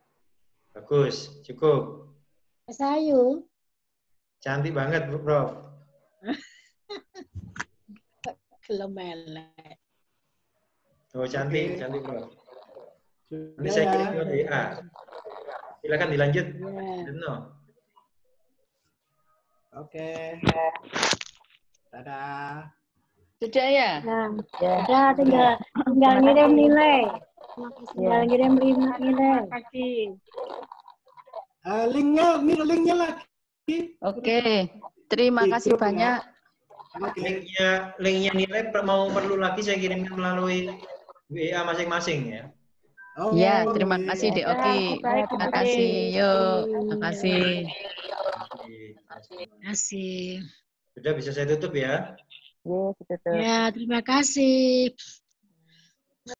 Bagus, cukup. Mas Ayu. Cantik banget, Prof. Gelem elek. Oh, cantik, Oke. cantik, Prof. Nanti Sudah saya ya. kirim ke WA. Silakan dilanjut. Ya. Deno. Oke. Dadah. Sudah ya? Nah, Ya. udah tinggal ngirim nilai. Tinggal Ya. ngirim nilai. Terima kasih. Linknya lagi. Oke. Terima Di kasih grup ya. banyak. Oke. Linknya nilai perlu lagi saya kirimkan melalui WA masing-masing ya. Oh, Ya, terima kasih oke. Dek Oki. Baik, Terima Dek. kasih. Yuk, terima kasih. Terima kasih. Sudah bisa saya tutup ya. Ya, ditutup. Ya, terima kasih.